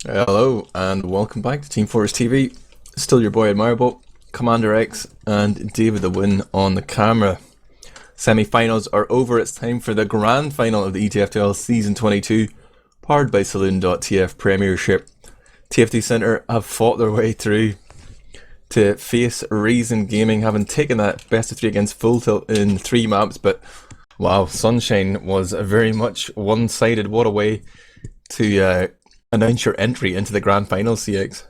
Hello and welcome back to Team Fortress TV. Still your boy Admirable, CommanderX and DavidTheWin on the camera. Semi-finals are over. It's time for the grand final of the ETF2L Season 22, powered by Saloon.tf Premiership. TFT Centre have fought their way through to face Reason Gaming, having taken that best of three against Full Tilt in 3 maps, but wow, Sunshine was very much one-sided. What a way to announce your entry into the grand final, CX.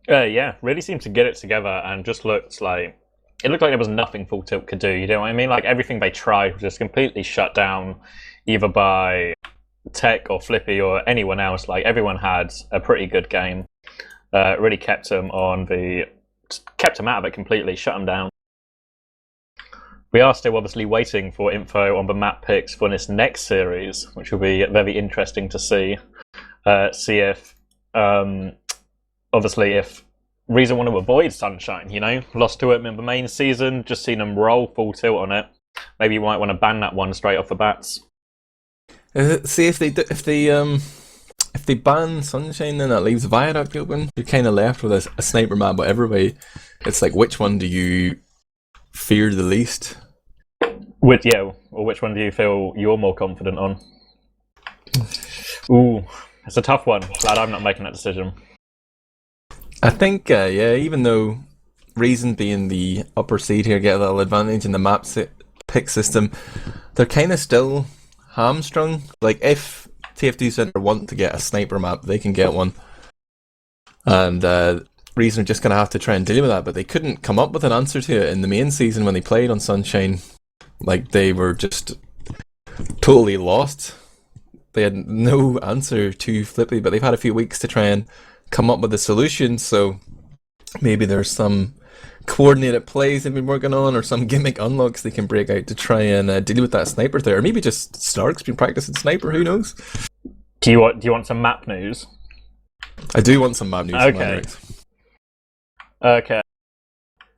Yeah, really seemed to get it together and just looked like there was nothing Full Tilt could do, you know what I mean? Like everything they tried was just completely shut down, either by Tech or Flippy or anyone else. Like everyone had a pretty good game. Really kept them out of it completely, shut them down. We are still obviously waiting for info on the map picks for this next series, which will be very interesting to see. See if, obviously, if Reason want to avoid Sunshine, you know, lost to it in the main season, just seen them roll Full Tilt on it. Maybe you might want to ban that one straight off the bats. See if they ban Sunshine, then that leaves Viaduct open. You're kind of left with a sniper map, but every way, it's like, which one do you fear the least? Or which one do you feel you're more confident on? Ooh. It's a tough one. Glad I'm not making that decision. I think, yeah, even though Reason being the upper seed here get a little advantage in the map pick system, they're kind of still hamstrung. Like, if TF2 Centre want to get a sniper map, they can get one. And Reason are just going to have to try and deal with that, but they couldn't come up with an answer to it in the main season when they played on Sunshine. Like, they were just totally lost. They had no answer to Flippy, but they've had a few weeks to try and come up with a solution, so maybe there's some coordinated plays they've been working on, or some gimmick unlocks they can break out to try and deal with that sniper there. Or maybe just Stark's been practicing sniper, who knows? Do you want some map news? I do want some map news. Okay. Okay.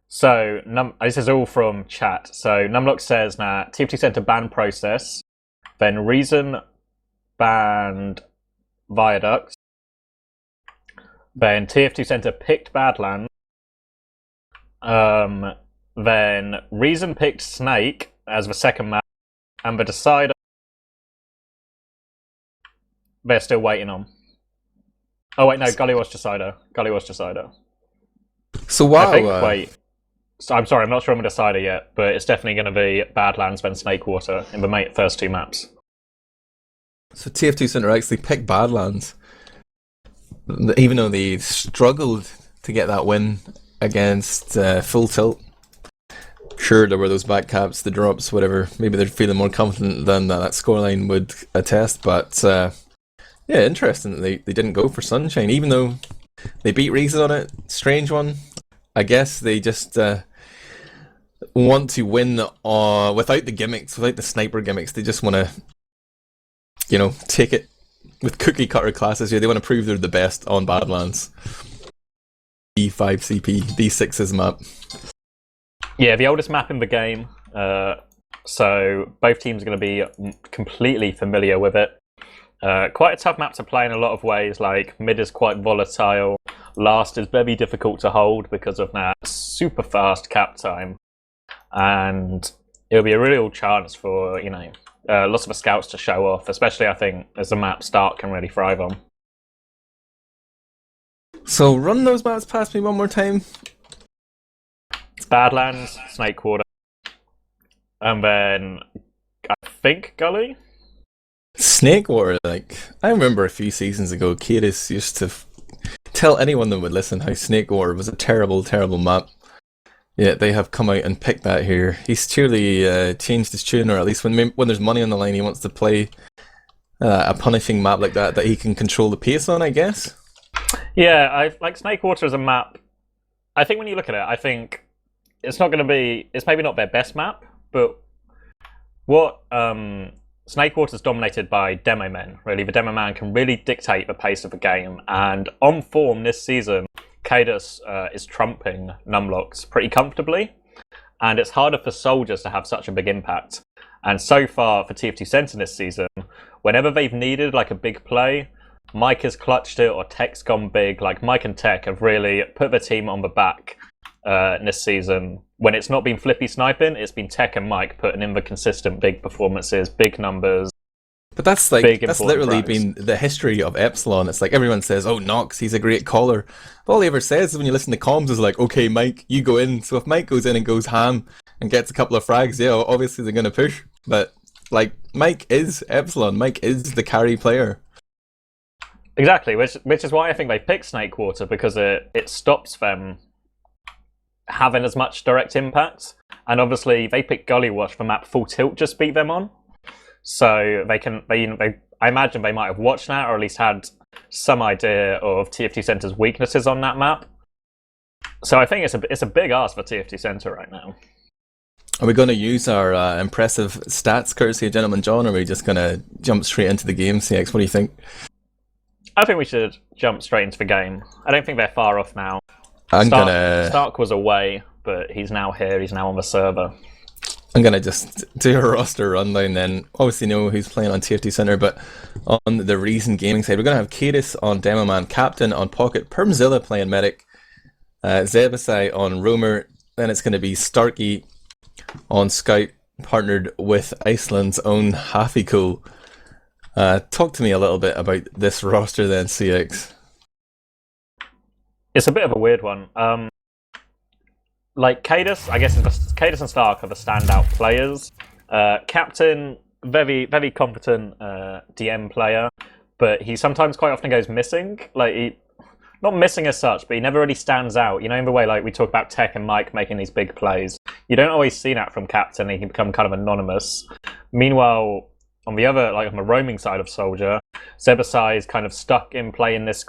So, this is all from chat. So, Numlocked says that TFT Centre ban process, then Reason banned Viaduct, then TF2 Centre picked Badlands, then Reason picked Snake as the second map, and the decider they're still waiting on. Oh wait, no, Gully was decider. So wow. Wait. So, I'm sorry, I'm not sure I'm a decider yet, but it's definitely going to be Badlands then Snakewater in the first 2 maps. So TF2 Centre actually picked Badlands, even though they struggled to get that win against Full Tilt. Sure, there were those back caps, the drops, whatever. Maybe they're feeling more confident than that scoreline would attest. But yeah, interesting that they didn't go for Sunshine, even though they beat Reason on it. Strange one. I guess they just want to win without the gimmicks, without the sniper gimmicks. They just want to, you know, take it with cookie cutter classes here. They want to prove they're the best on Badlands. D5 CP, D6's map. Yeah, the oldest map in the game. So both teams are going to be completely familiar with it. Quite a tough map to play in a lot of ways. Like mid is quite volatile. Last is very difficult to hold because of that super fast cap time. And it'll be a real chance for, you know, lots of the scouts to show off, especially I think as a map Stark can really thrive on. So run those maps past me one more time. It's Badlands, Snakewater, and then I think Gully? Snakewater, like, I remember a few seasons ago, kaidus used to tell anyone that would listen how Snakewater was a terrible, terrible map. Yeah, they have come out and picked that here. He's surely changed his tune, or at least when there's money on the line, he wants to play a punishing map like that he can control the pace on, I guess. Yeah, I like Snakewater as a map. I think when you look at it, I think it's maybe not their best map, but what Snakewater's dominated by demo men. Really, the demo man can really dictate the pace of the game, and on form this season, kaidus is trumping Numlocked pretty comfortably, and it's harder for soldiers to have such a big impact. And so far for TF2 Centre this season, whenever they've needed like a big play, Mike has clutched it or Tech's gone big. Like Mike and Tech have really put the team on the back this season. When it's not been Flippy sniping, it's been Tech and Mike putting in the consistent big performances, big numbers. But that's literally been the history of Epsilon. It's like everyone says, "Oh, Nox, he's a great caller." But all he ever says when you listen to comms is like, "Okay, Mike, you go in." So if Mike goes in and goes ham and gets a couple of frags, yeah, obviously they're going to push. But like, Mike is Epsilon. Mike is the carry player. Exactly, which is why I think they picked Snakewater, because it stops them having as much direct impact. And obviously they picked Gullywash for map Full Tilt just beat them on. So I imagine they might have watched that, or at least had some idea of TFT Center's weaknesses on that map. So I think it's a big ask for TFT Center right now. Are we going to use our impressive stats courtesy of Gentleman John, or are we just going to jump straight into the game, CX? What do you think? I think we should jump straight into the game. I don't think they're far off now. Stark was away, but he's now here. He's now on the server. I'm going to just do a roster rundown then. Obviously know who's playing on TFT Center, but on the Reason Gaming side, we're going to have kaidus on Demo Man, Captain on Pocket, Permzilla playing Medic, Zebbosai on Roamer, then it's going to be Starkey on Scout, partnered with Iceland's own Hafficool. Talk to me a little bit about this roster then, CX. It's a bit of a weird one. Like kaidus, I guess kaidus and Stark are the standout players. Captain, very very competent DM player, but he sometimes quite often goes missing. Like not missing as such, but he never really stands out. You know, in the way like we talk about Tech and Mike making these big plays. You don't always see that from Captain. He can become kind of anonymous. Meanwhile, on the other, like on the roaming side of Soldier, Zebbosai is kind of stuck in playing this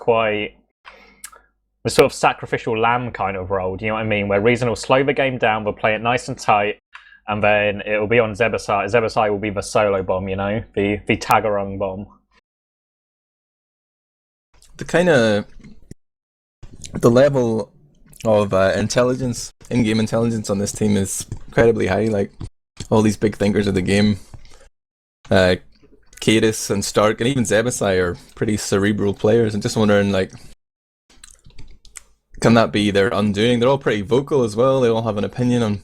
sort of sacrificial lamb kind of role. Do you know what I mean? Where Reason will slow the game down, we'll play it nice and tight, and then it will be on Zebbosai. Zebbosai will be the solo bomb, you know, the Tagarung bomb. The level of intelligence, in-game intelligence on this team is incredibly high. Like all these big thinkers of the game, kaidus and Stark and even Zebbosai are pretty cerebral players. I'm just wondering, like, can that be their undoing? They're all pretty vocal as well. They all have an opinion on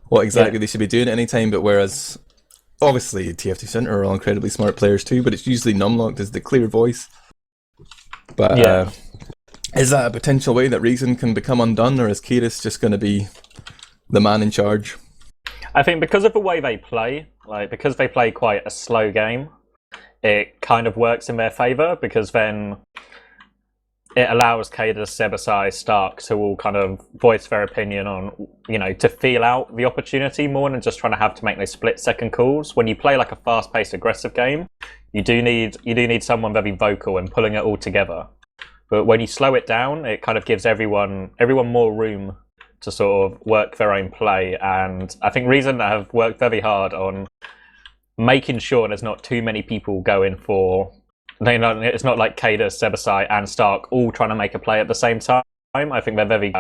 what exactly they should be doing at any time. But whereas, obviously, TFT Center are all incredibly smart players too, but it's usually Numlocked as the clear voice. But is that a potential way that Reason can become undone, or is kaidus just going to be the man in charge? I think because of the way they play, like because they play quite a slow game, it kind of works in their favour, because then it allows kaidus, Zebbosai, Stark to all kind of voice their opinion on, you know, to feel out the opportunity more than just trying to have to make those split-second calls. When you play like a fast-paced, aggressive game, you do need someone very vocal and pulling it all together. But when you slow it down, it kind of gives everyone more room to sort of work their own play. And I think Reason have worked very hard on making sure there's not too many people going for. It's not like kaidus, Zebbosai, and Stark all trying to make a play at the same time. I think they're very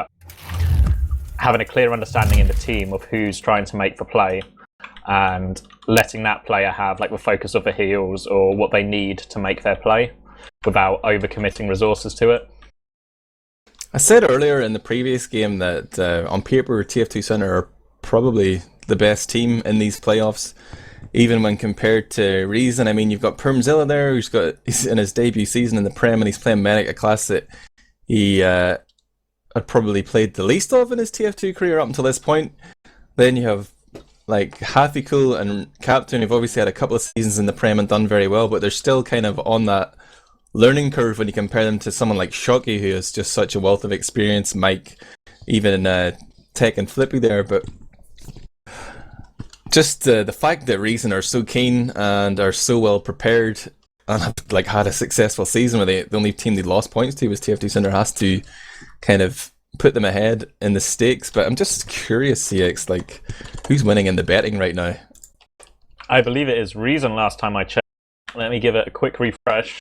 having a clear understanding in the team of who's trying to make the play, and letting that player have like the focus of the heals or what they need to make their play without overcommitting resources to it. I said earlier in the previous game that on paper TF2 Center are probably the best team in these playoffs, even when compared to Reason. I mean, you've got Permzilla there, he's in his debut season in the Prem, and he's playing Medic, a class that he had probably played the least of in his TF2 career up until this point. Then you have like Hafficool and Captain, who've obviously had a couple of seasons in the Prem and done very well, but they're still kind of on that learning curve when you compare them to someone like Shocky, who has just such a wealth of experience. Mike, even Tech and Flippy there, but just the fact that Reason are so keen and are so well prepared and have like had a successful season where the only team they lost points to was TFT Center has to kind of put them ahead in the stakes. But I'm just curious, CX, like, who's winning in the betting right now? I believe it is Reason last time I checked. Let me give it a quick refresh.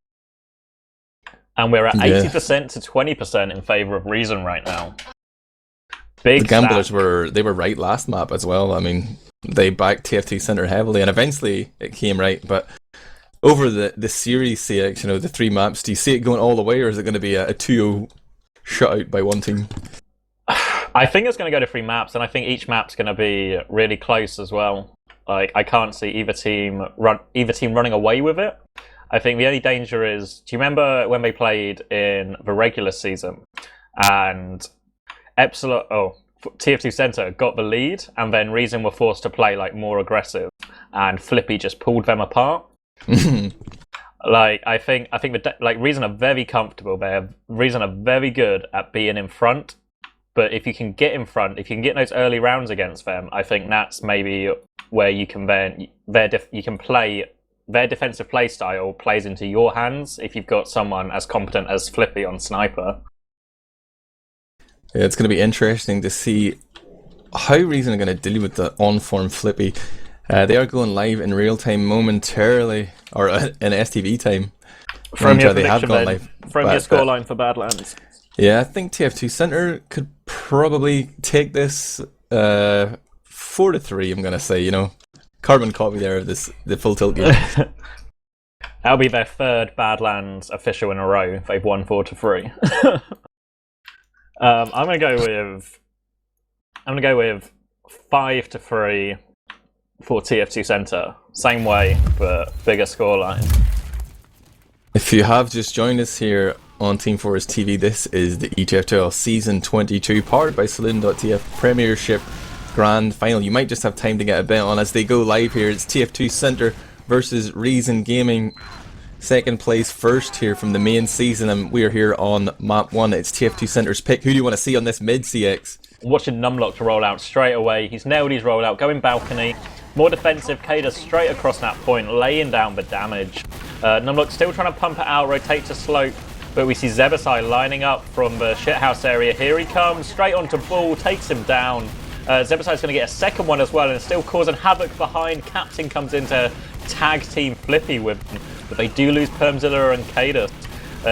And we're at 80% to 20% in favour of Reason right now. Big the gamblers were right last map as well. I mean, they backed TFT Center heavily, and eventually it came right. But Over the series CX, you know, the 3 maps, do you see it going all the way, or is it going to be a 2-0 shutout by one team? I think it's going to go to 3 maps, and I think each map's going to be really close as well. Like, I can't see either team running away with it. I think the only danger is, do you remember when they played in the regular season and TF2 Center got the lead, and then Reason were forced to play like more aggressive, and Flippy just pulled them apart. Like, I think Reason are very comfortable there. Reason are very good at being in front. But if you can get in front, if you can get those early rounds against them, I think that's maybe where you can then you can play their defensive play style plays into your hands if you've got someone as competent as Flippy on Sniper. Yeah, it's going to be interesting to see how Reason are going to deal with the on-form Flippy. They are going live in real time momentarily, or in STV time. From your they have gone live. From your scoreline for Badlands. Yeah, I think TF2 Center could probably take this 4-3, I'm going to say, you know. Carbon copy there of the full tilt game. That'll be their 3rd Badlands official in a row. They've won 4-3. I'm gonna go with 5-3 for TF2 Center. Same way, but bigger scoreline. If you have just joined us here on teamfortress.tv, this is the ETF2L Season 22, powered by Saloon.tf Premiership Grand Final. You might just have time to get a bet on as they go live here. It's TF2 Center versus Reason Gaming. 2nd place first here from the main season, and we are here on map 1. It's TF2 Center's pick. Who do you want to see on this mid CX? Watching Numlocked roll out straight away. He's nailed his rollout, going balcony. More defensive, kaidus straight across that point, laying down the damage. Numlocked still trying to pump it out, rotate to slope, but we see Zebbosai lining up from the shithouse area. Here he comes, straight onto Bull, takes him down. Zebbosai is going to get a 2nd one as well, and still causing havoc behind. Captain comes in to tag team Flippy with him, but they do lose Permzilla and kaidus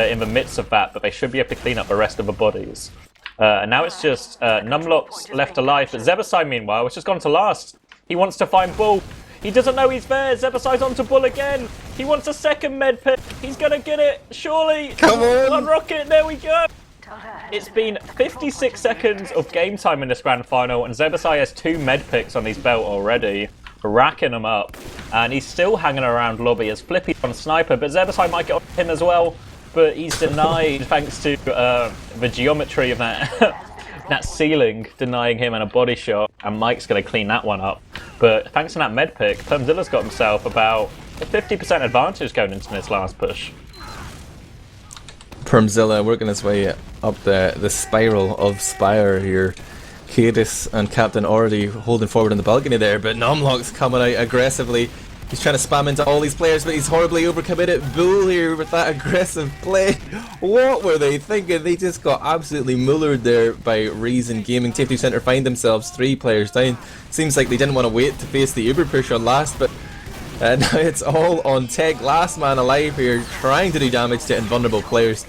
in the midst of that, but they should be able to clean up the rest of the bodies. And now it's just Numlocked left alive, but Zebbosai, meanwhile, has just gone to last. He wants to find Bull. He doesn't know he's there. Zebbosai's onto Bull again. He wants a 2nd med pick. He's going to get it, surely. Come on. Unrock it, there we go. It's been 56 seconds of game time in this grand final, and Zebbosai has 2 med picks on his belt already, racking them up. And he's still hanging around lobby as Flippy on Sniper, but Zebbosai might get on him as well, but he's denied thanks to the geometry of that that ceiling, denying him and a body shot, and Mike's going to clean that one up. But thanks to that med pick, Permzilla's got himself about a 50% advantage going into this last push. Permzilla working his way up the spiral of Spire here. kaidus and Captain already holding forward in the balcony there, but Numlocked's coming out aggressively. He's trying to spam into all these players, but he's horribly overcommitted. Bull here with that aggressive play. What were they thinking? They just got absolutely mullered there by Reason Gaming. TF2 Center find themselves 3 players down. Seems like they didn't want to wait to face the Uber push on last, but now it's all on Tech. Last man alive here, trying to do damage to invulnerable players.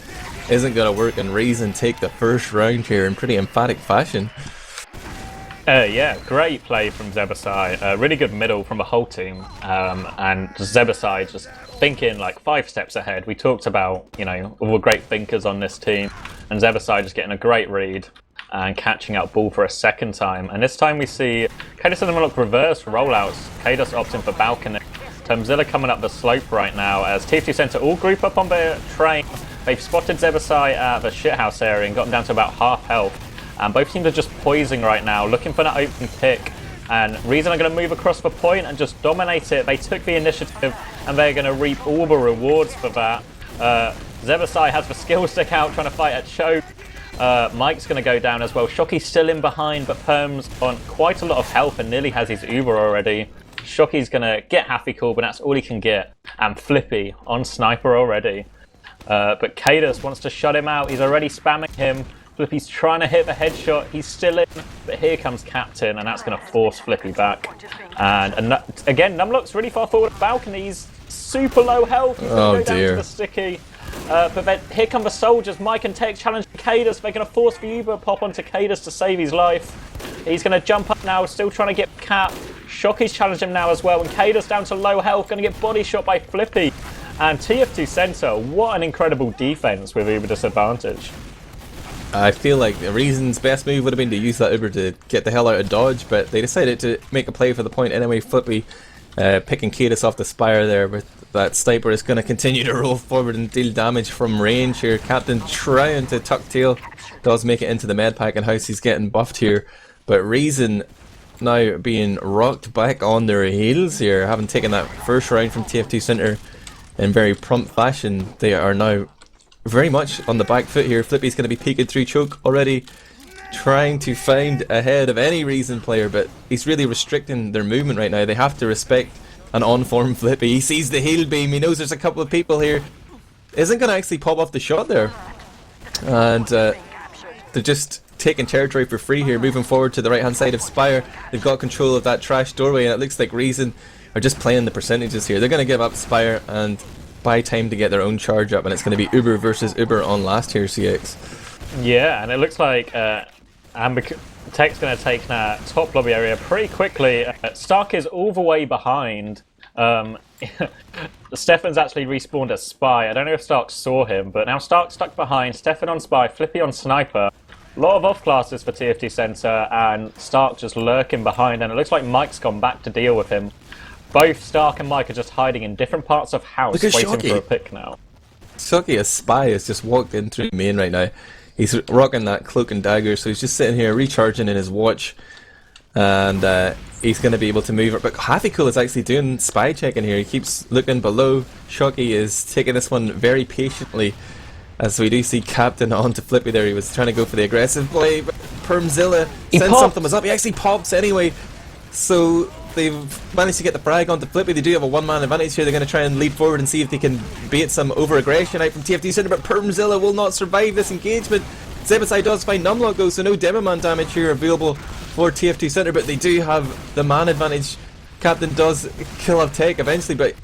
Isn't going to work, and Reason take the 1st round here in pretty emphatic fashion. Yeah, great play from Zebbosai. Really good middle from the whole team. And Zebbosai just thinking like 5 steps ahead. We talked about, you know, all the great thinkers on this team. And Zebbosai just getting a great read and catching out Bull for a 2nd time. And this time we see kaidus and Numlocked reverse rollouts. kaidus opting for balcony. Permzilla coming up the slope right now as TF2 Center all group up on their train. They've spotted Zebbosai at the shithouse area and gotten down to about half health. And both teams are just poising right now, looking for that open pick. And Reason are going to move across the point and just dominate it. They took the initiative and they're going to reap all the rewards for that. Zebbosai has the skill stick out trying to fight at choke. Mike's going to go down as well. Shockey's still in behind, but Perm's on quite a lot of health and nearly has his Uber already. Shockey's going to get Hafficool, but that's all he can get. And Flippy on Sniper already. But kaidus wants to shut him out. He's already spamming him. Flippy's trying to hit the headshot. He's still in, but here comes Captain, and that's going to force Flippy back. And again, Numlock's really far forward at balcony. He's super low health. He's going to go down to the sticky. But then here come the soldiers. Mike and Tech challenging kaidus. They're going to force the Uber pop onto kaidus to save his life. He's going to jump up now, still trying to get Cap. Shockey's challenged him now as well, and kaidus down to low health, going to get body shot by Flippy. And TF2 Center, what an incredible defense with Uber disadvantage. I feel like the Reason's best move would have been to use that Uber to get the hell out of dodge, but they decided to make a play for the point anyway. Flippy picking kaidus off the spire there, but that sniper is going to continue to roll forward and deal damage from range here. Captain trying to tuck tail, does make it into the med pack, and House he's getting buffed here, but Reason now being rocked back on their heels here, having taken that first round from TF2 Center in very prompt fashion. They are now very much on the back foot here. Flippy's going to be peeking through choke already, trying to find ahead of any Reason player, but he's really restricting their movement right now. They have to respect an on-form Flippy. He sees the heal beam, he knows there's a couple of people here. Isn't going to actually pop off the shot there. And they're just taking territory for free here, moving forward to the right hand side of Spire. They've got control of that trash doorway, and it looks like Reason are just playing the percentages here. They're going to give up Spire and buy time to get their own charge up, and it's going to be Uber versus Uber on last here, CX. Yeah, and it looks like Tech's going to take that top lobby area pretty quickly. Stark is all the way behind. Stefan's actually respawned as Spy. I don't know if Stark saw him, but now Stark's stuck behind. Stefan on Spy, Flippy on Sniper. A lot of off classes for TFT Center, and Stark just lurking behind, and it looks like Mike's gone back to deal with him. Both Stark and Mike are just hiding in different parts of house, waiting Shockey for a pick now. Shockey, a Spy, has just walked in through main right now. He's rocking that cloak and dagger, so he's just sitting here recharging in his watch, and he's going to be able to move it. But Hafficool is actually doing spy checking here. He keeps looking below. Shockey is taking this one very patiently, as we do see Captain on to Flippy there. He was trying to go for the aggressive play, but Permzilla said something was up. He actually pops anyway, so they've managed to get the frag onto Flippy. They do have a one-man advantage here. They're going to try and leap forward and see if they can bait some over-aggression out from TFT Center, but Permzilla will not survive this engagement. Zebbosai does find Numlocked though, so no Demoman damage here available for TF2 Center, but they do have the man advantage. Captain does kill up Tech eventually, but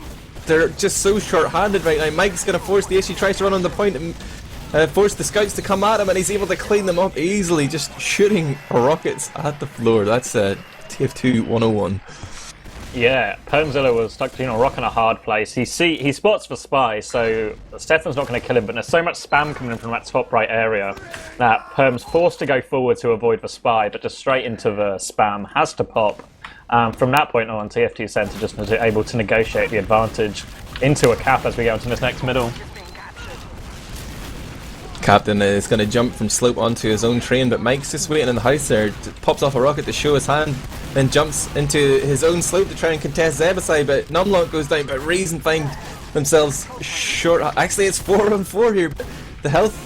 they're just so short-handed right now. Mike's going to force the issue, tries to run on the point and force the scouts to come at him, and he's able to clean them up easily, just shooting rockets at the floor. That's TF2 101. Yeah, Permzilla was stuck, a rock in a hard place. He spots the Spy, so Stefan's not going to kill him, but there's so much spam coming in from that top right area that Perm's forced to go forward to avoid the Spy, but just straight into the spam, has to pop. From that point on, TF2 Center just was able to negotiate the advantage into a cap as we go into this next middle. Captain is going to jump from slope onto his own train, but Mike's just waiting in the house there. Pops off a rocket to show his hand, then jumps into his own slope to try and contest Zebbosai, but Numlocked goes down, but Reason find themselves short. Actually, it's 4-on-4 here. The health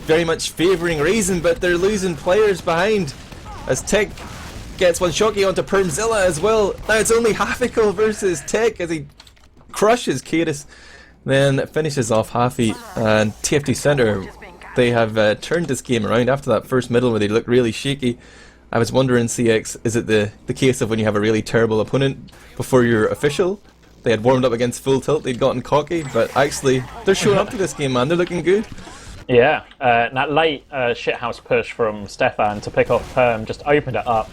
very much favouring Reason, but they're losing players behind as Tech gets one Shockey onto Permzilla as well. Now it's only Hafficool versus Tech as he crushes kaidus, then finishes off Haffy. And TFT Center, they have turned this game around after that first middle where they looked really shaky. I was wondering, CX, is it the case of when you have a really terrible opponent before you're official? They had warmed up against Full Tilt, they'd gotten cocky, but actually they're showing up to this game, man. They're looking good. Yeah, that late shithouse push from Stefan to pick off Perm just opened it up,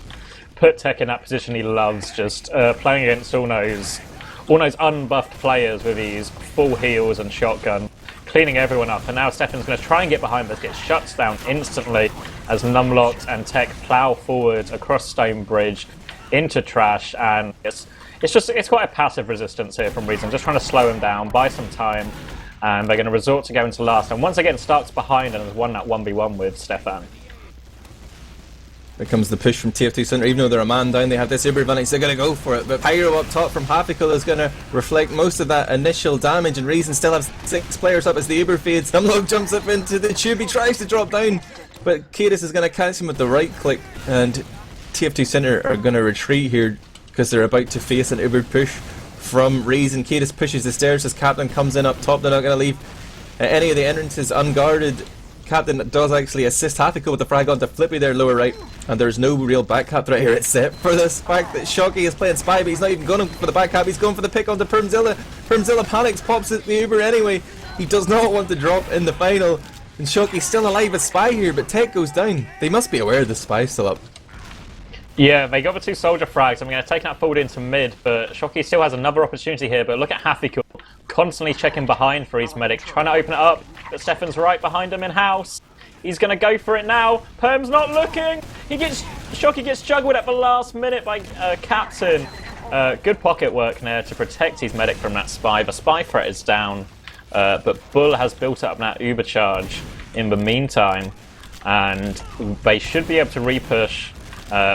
put Tech in that position he loves, just playing against all those unbuffed players with his full heals and shotgun, cleaning everyone up. And now Stefan's going to try and get behind, but gets shuts down instantly as Numlocked and Tech plow forward across Stone Bridge into trash. And it's quite a passive resistance here from Reason, just trying to slow him down, buy some time, and they're going to resort to going to last. And once again, Stark's behind and has won that 1v1 with Stefan. Here comes the push from TF2 Center. Even though they're a man down, they have this uber advantage, they're going to go for it. But Pyro up top from Hafficool is going to reflect most of that initial damage, and Reason still has 6 players up as the uber fades. Numlocked jumps up into the tube, he tries to drop down, but kaidus is going to catch him with the right click, and TF2 Center are going to retreat here because they're about to face an uber push from Reason. kaidus pushes the stairs as Captain comes in up top. They're not going to leave any of the entrances unguarded. Captain does actually assist Hafficool with the frag onto Flippy there lower right, and there's no real backcap threat here except for this fact that Shockey is playing spy, but he's not even going for the backcap, he's going for the pick onto Permzilla. Permzilla panics, pops at the uber anyway. He does not want to drop in the final, and Shockey's still alive as spy here, but Tech goes down. They must be aware the spy's still up. Yeah, they got the 2 soldier frags. I'm going to take that forward into mid, but Shocky still has another opportunity here. But look at Hafficool, constantly checking behind for his medic, trying to open it up, but Stefan's right behind him in house. He's going to go for it now. Perm's not looking. Shocky gets juggled at the last minute by Captain. Good pocket work there to protect his medic from that spy. The spy threat is down, but Bull has built up that uber charge in the meantime, and they should be able to repush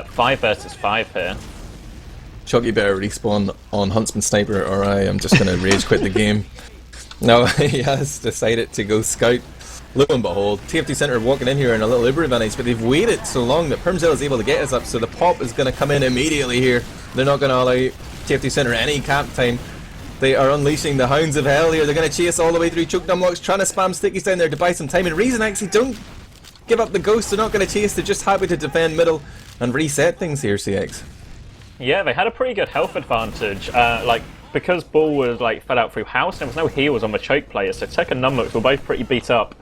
5 versus 5 here. Shocky better respawn on Huntsman Sniper or I am just going to rage quit the game. No, he has decided to go scout. Lo and behold, TFT Center walking in here in a little Uber advantage, but they've waited so long that Permzilla is able to get us up, so the pop is going to come in immediately here. They're not going to allow TFT Center any camp time. They are unleashing the hounds of hell here. They're going to chase all the way through. Choke Numlocked trying to spam stickies down there to buy some time. And Reason actually don't give up the ghost. They're not going to chase. They're just happy to defend middle and reset things here, CX. Yeah, they had a pretty good health advantage. Because Bull was fed out through house, there was no heals on the choke players, so Tech and Numlocked were both pretty beat up.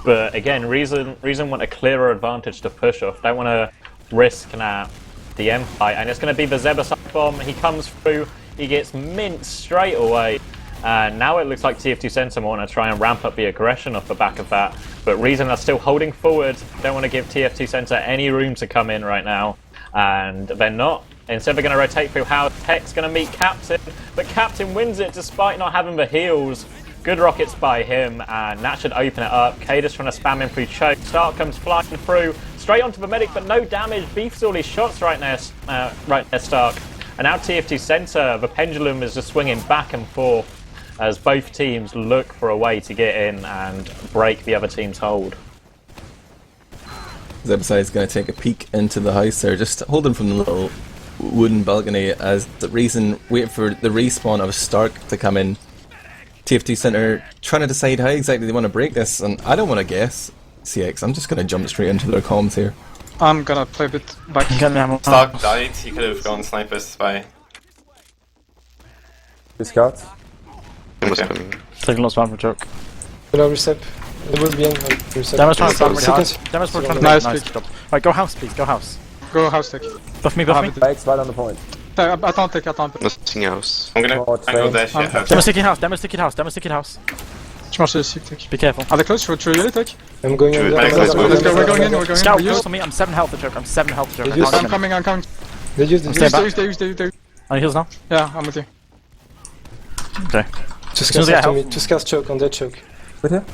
But again, Reason want a clearer advantage to push off. Don't want to risk the M fight, and it's going to be the Zebbosai bomb. He comes through, he gets minced straight away. And now it looks like TF2 Center want to try and ramp up the aggression off the back of that. But Reason are still holding forward. Don't want to give TF2 Center any room to come in right now. And they're not. Instead they're going to rotate through how Tech's going to meet Captain. But Captain wins it despite not having the heals. Good rockets by him, and that should open it up. Kaidus trying to spam him through choke. Stark comes flying through, straight onto the medic, but no damage. Beefs all his shots right there, Stark. And now TF2 Center, the pendulum is just swinging back and forth as both teams look for a way to get in and break the other team's hold. Zebbosai is going to take a peek into the house there, just holding from the little wooden balcony as the Reason wait for the respawn of Stark to come in. TFT Center trying to decide how exactly they want to break this, and I don't want to guess, CX. I'm just going to jump straight into their comms here. I'm gonna play a bit back. Stark died, he could have gone sniper spy. Two scouts. Okay. Taking lots of spam for choke. Below recep. It will be in recep. Demo's trying to spam really hard. Seconds. Demo's trying to Nice nice pick. job. Right, go house please, go house. Go house tech. Buff me, buff me. Bikes right on the point. Attends tech, attends un peu. Nothing else. I'm gonna Oh, go dash, yeah. Demo's ticket house, Demo's ticket house, Demo's ticket house. Je marche dessus tech. Be careful. Are they close? Tu veux y aller tech? I'm going in. Let's go, Let's go, we're going in, we're going in. Scout, We use use. for me, I'm 7 health for choke, I'm 7 health for choke. Use- I'm coming. They use the Stay back. Use there. Any heals now? Yeah, I'm with you. Okay. Just soon as I cast help. to me. Just cast choke on that choke. With here?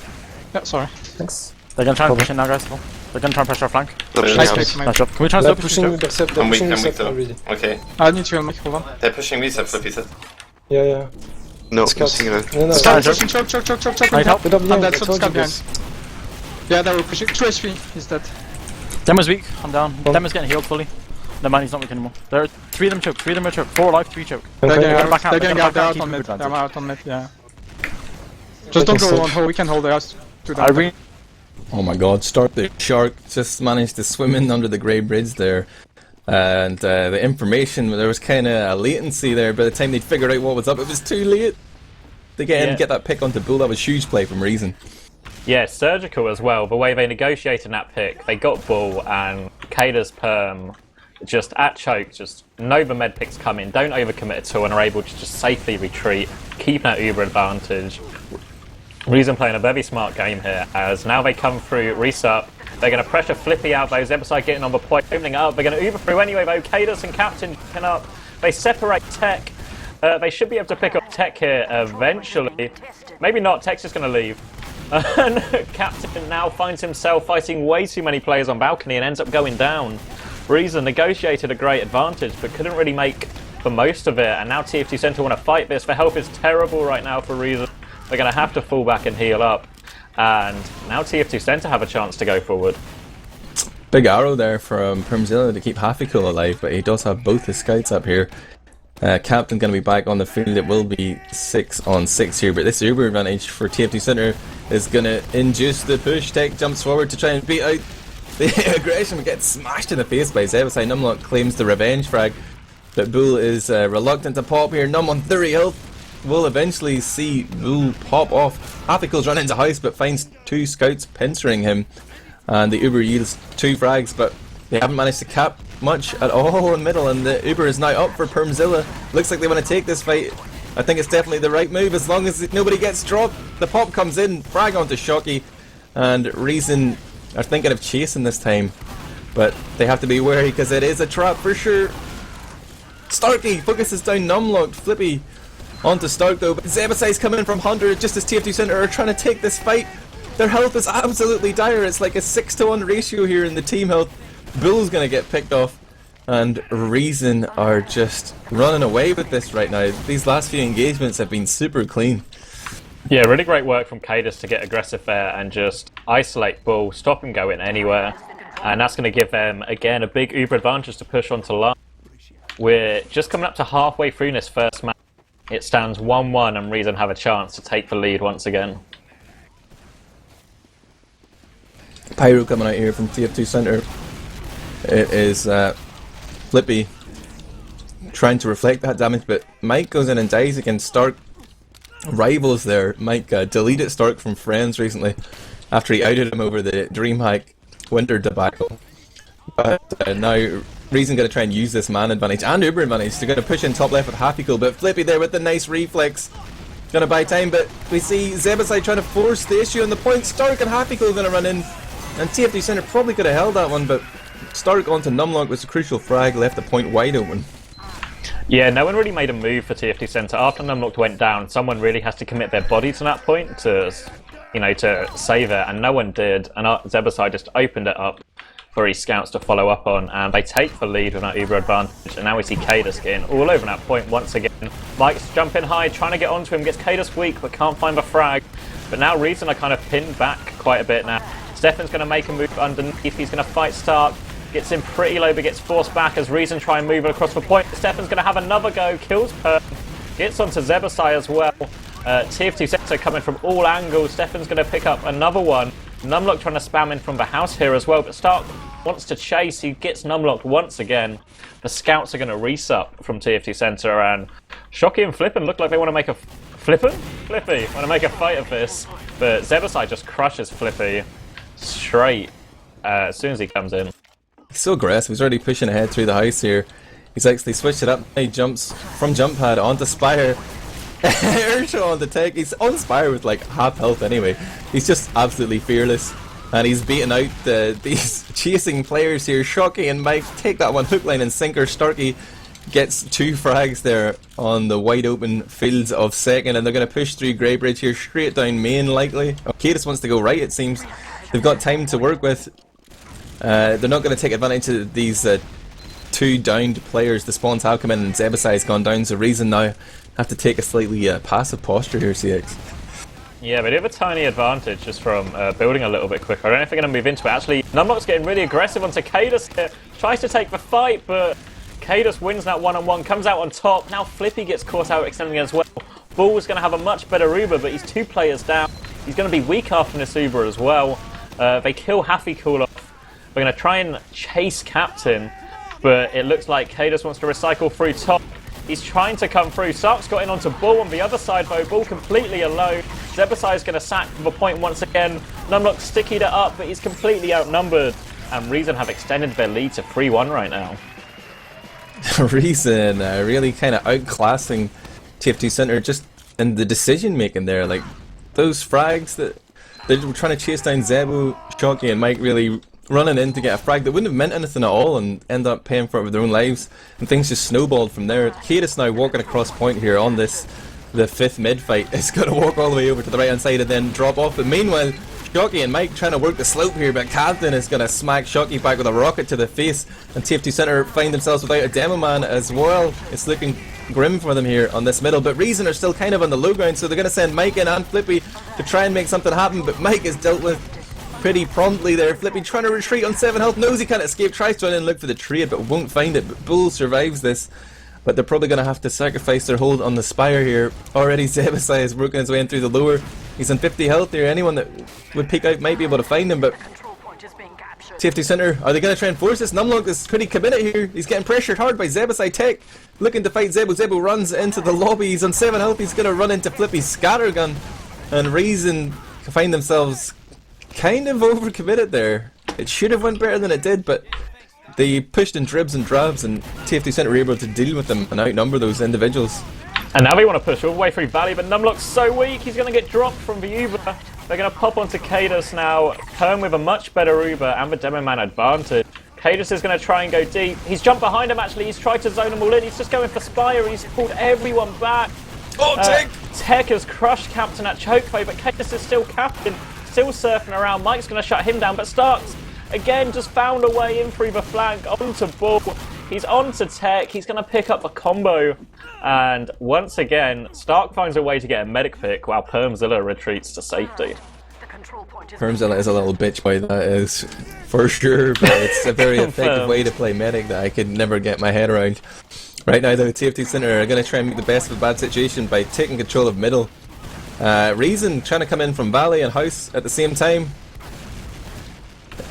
Yeah, sorry. Thanks. They're gonna try and push in now, guys. They're gonna try and pressure our flank. Nice pick, Nice nice. job. Can we try and They're slow push pushing choke? recep. They're I'm weak, pushing I'm weak recep though. already. Okay. I need to make, hold on. They're pushing me, so flip it. Yeah. No, Scouts. singular. No. Scout, Choke. choke. Need help? Put up I'm behind. dead, I so told you scout behind. this. Yeah, they were pushing. 2 HP, he's dead. Demo's weak, I'm down. Demo's getting healed fully. No man, he's not weak anymore. There are 3 of them choke, 3 of them are choke. 4 alive, 3 choke. They're Okay. getting back out, out, they're they're gonna back out, out keep on mid. advantage. They're out on mid, yeah. Just don't go on hold, we can hold the house to I them. really Oh my god, Stark the Shark just managed to swim in under the grey bridge there. And the information, there was kind of a latency there. By the time they'd figured out what was up, it was too late. To get in and get that pick onto Bull, that was huge play from Reason. Yeah, surgical as well. The way they negotiated that pick, they got Bull and Kaidus Perm just at choke, just know the med picks coming, don't overcommit at all, and are able to just safely retreat, keep that uber advantage. Reason playing a very smart game here, as now they come through, reset. They're going to pressure Flippy out, though. Zebbosai getting on the point, opening up. They're going to uber through anyway, though. Kaidus and Captain picking up. They separate Tech. They should be able to pick up Tech here eventually. Maybe not. Tech's just going to leave. And Captain now finds himself fighting way too many players on balcony and ends up going down. Reason negotiated a great advantage, but couldn't really make the most of it. And now TF2 Center want to fight this. Their health is terrible right now for Reason. They're going to have to fall back and heal up. And now TF2 Center have a chance to go forward. Big arrow there from Permzilla to keep Hafficool alive, but he does have both his scouts up here. Captain going to be back on the field. It will be 6 on 6 here, but this uber advantage for TF2 Center is going to induce the push. Tech jumps forward to try and beat out the aggression, but gets smashed in the face by Zebbosai. Numlocked claims the revenge frag, but Bull is reluctant to pop here. Num on 30 health. We'll eventually see Bull pop off. Hafficool's run into house, but finds 2 scouts pincering him. And the Uber yields 2 frags, but They haven't managed to cap much at all in middle, and the Uber is now up for Permzilla. Looks like they want to take this fight. I think it's definitely the right move as long as nobody gets dropped. The pop comes in, frag onto Shocky, and Reason are thinking of chasing this time. But they have to be wary because it is a trap for sure. Starkey focuses down Numlocked. Flippy onto Stark though, but Zebbosai's coming in from 100 just as TF2 Center are trying to take this fight. Their health is absolutely dire. It's like a 6-to-1 ratio here in the team health. Bull's gonna get picked off, and Reason are just running away with this right now. These last few engagements have been super clean. Yeah, really great work from kaidus to get aggressive there and just isolate Bull, stop him going anywhere. And that's going to give them, again, a big Uber advantage to push onto line. We're just coming up to halfway through this first match. It stands 1-1 and Reason have a chance to take the lead once again. Pyro coming out here from TF2 Center. It is Flippy trying to reflect that damage, but Mike goes in and dies against Stark. Rivals there. Mike deleted Stark from friends recently after he outed him over the DreamHack winter debacle. But now Reason going to try and use this man advantage and Uber advantage. They're going to push in top left with Hafficool, but Flippy there with the nice reflex. Going to buy time, but we see Zebbosai trying to force the issue on the point. Stark and Hafficool going to run in, and TF2 Center probably could have held that one, but Stark onto Numlocked was a crucial frag, left the point wide open. Yeah, no one really made a move for TF2 Center. After Numlocked went down, someone really has to commit their body to that point to, you know, to save it, and no one did. And Zebbosai just opened it up for his scouts to follow up on, and they take the lead with that Uber advantage. And now we see kaidus getting all over that point once again. Mike's jumping high, trying to get onto him, gets kaidus weak, but can't find the frag. But now Reason are kind of pinned back quite a bit now. Stefan's going to make a move underneath. He's going to fight Stark. Gets in pretty low, but gets forced back as Reason try and move it across the point. Stefan's going to have another go, kills Perm, gets onto Zebbosai as well. TF2 Center coming from all angles. Stefan's going to pick up another one. Numlocked trying to spam in from the house here as well, but Stark wants to chase. He gets Numlocked once again. The scouts are going to resup from TF2 Center, and Shocky and Flippin look like they want to make a Flippy want to make a fight of this, but Zebbosai just crushes Flippy straight as soon as he comes in. He's so aggressive, he's already pushing ahead through the house here. He's actually switched it up. He jumps from jump pad onto Spire. Airshow on the tech. He's on Spire with like half health anyway. He's just absolutely fearless. And he's beating out these chasing players here. Shocky and Mike take that one hook, line and sinker. Starkey gets 2 frags there on the wide open fields of second, and they're going to push through Greybridge here straight down main likely. Oh, kaidus wants to go right, it seems. They've got time to work with. They're not going to take advantage of these 2 downed players. The spawns have come in and Zebbosai has gone down, so Reason now have to take a slightly passive posture here, CX. Yeah, but they have a tiny advantage just from building a little bit quicker. I don't know if they're going to move into it. Actually, Numlock's getting really aggressive onto kaidus here. Tries to take the fight, but kaidus wins that one-on-one, comes out on top. Now Flippy gets caught out extending as well. Bull's going to have a much better Uber, but he's 2 players down. He's going to be weak after this Uber as well. They kill Hafficool off. We're going to try and chase Captain, but it looks like kaidus wants to recycle through top. He's trying to come through. Sark's got in onto Bull on the other side though. Bull completely alone. Zebbosai is going to sack the point once again. Numlock stickied it up, but he's completely outnumbered. And Reason have extended their lead to 3-1 right now. Reason really kind of outclassing TF2 Center just in the decision making there. Like those frags that they're trying to chase down Zebo, Shocky and Mike really running in to get a frag that wouldn't have meant anything at all and end up paying for it with their own lives, and things just snowballed from there. kaidus now walking across point here on this, the 5th mid fight. It's going to walk all the way over to the right hand side and then drop off, but meanwhile Shocky and Mike trying to work the slope here, but Captain is going to smack Shocky back with a rocket to the face, and TF2 Center find themselves without a demo man as well. It's looking grim for them here on this middle, but Reason are still kind of on the low ground, so they're going to send Mike in and Flippy to try and make something happen, but Mike is dealt with pretty promptly there. Flippy trying to retreat on 7 health, knows he can't escape, tries to run in and look for the trade but won't find it, but Bull survives this. But they're probably going to have to sacrifice their hold on the Spire here. Already Zebbosai is working his way in through the lower. He's on 50 health here. Anyone that would peek out might be able to find him, but TF2 Center, are they going to try and force this? Numlocked is pretty committed here. He's getting pressured hard by Zebbosai Tech, looking to fight Zebo. Zebo runs into the lobby. He's on 7 health. He's going to run into Flippy's scattergun, and Reason find themselves kind of overcommitted there. It should have went better than it did, but they pushed in dribs and drabs, and TF2 Center were able to deal with them and outnumber those individuals. And now they want to push all the way through Valley, but Numlock's so weak, he's going to get dropped from the Uber. They're going to pop onto kaidus now. Perm with a much better Uber and the Demo Man advantage. kaidus is going to try and go deep. He's jumped behind him actually, he's tried to zone them all in. He's just going for Spire, he's pulled everyone back. Oh, Tech! Tech has crushed Captain at Chokefay, but kaidus is still Captain, still surfing around. Mike's going to shut him down, but Starks, again, just found a way in through the flank, onto Bull. He's onto Tech, he's going to pick up a combo. And once again, Stark finds a way to get a medic pick while Permzilla retreats to safety. Permzilla is a little bitch boy, that is for sure, but it's a very effective way to play medic that I could never get my head around. Right now though, TF2 Center are going to try and make the best of a bad situation by taking control of middle. Reason trying to come in from Valley and House at the same time.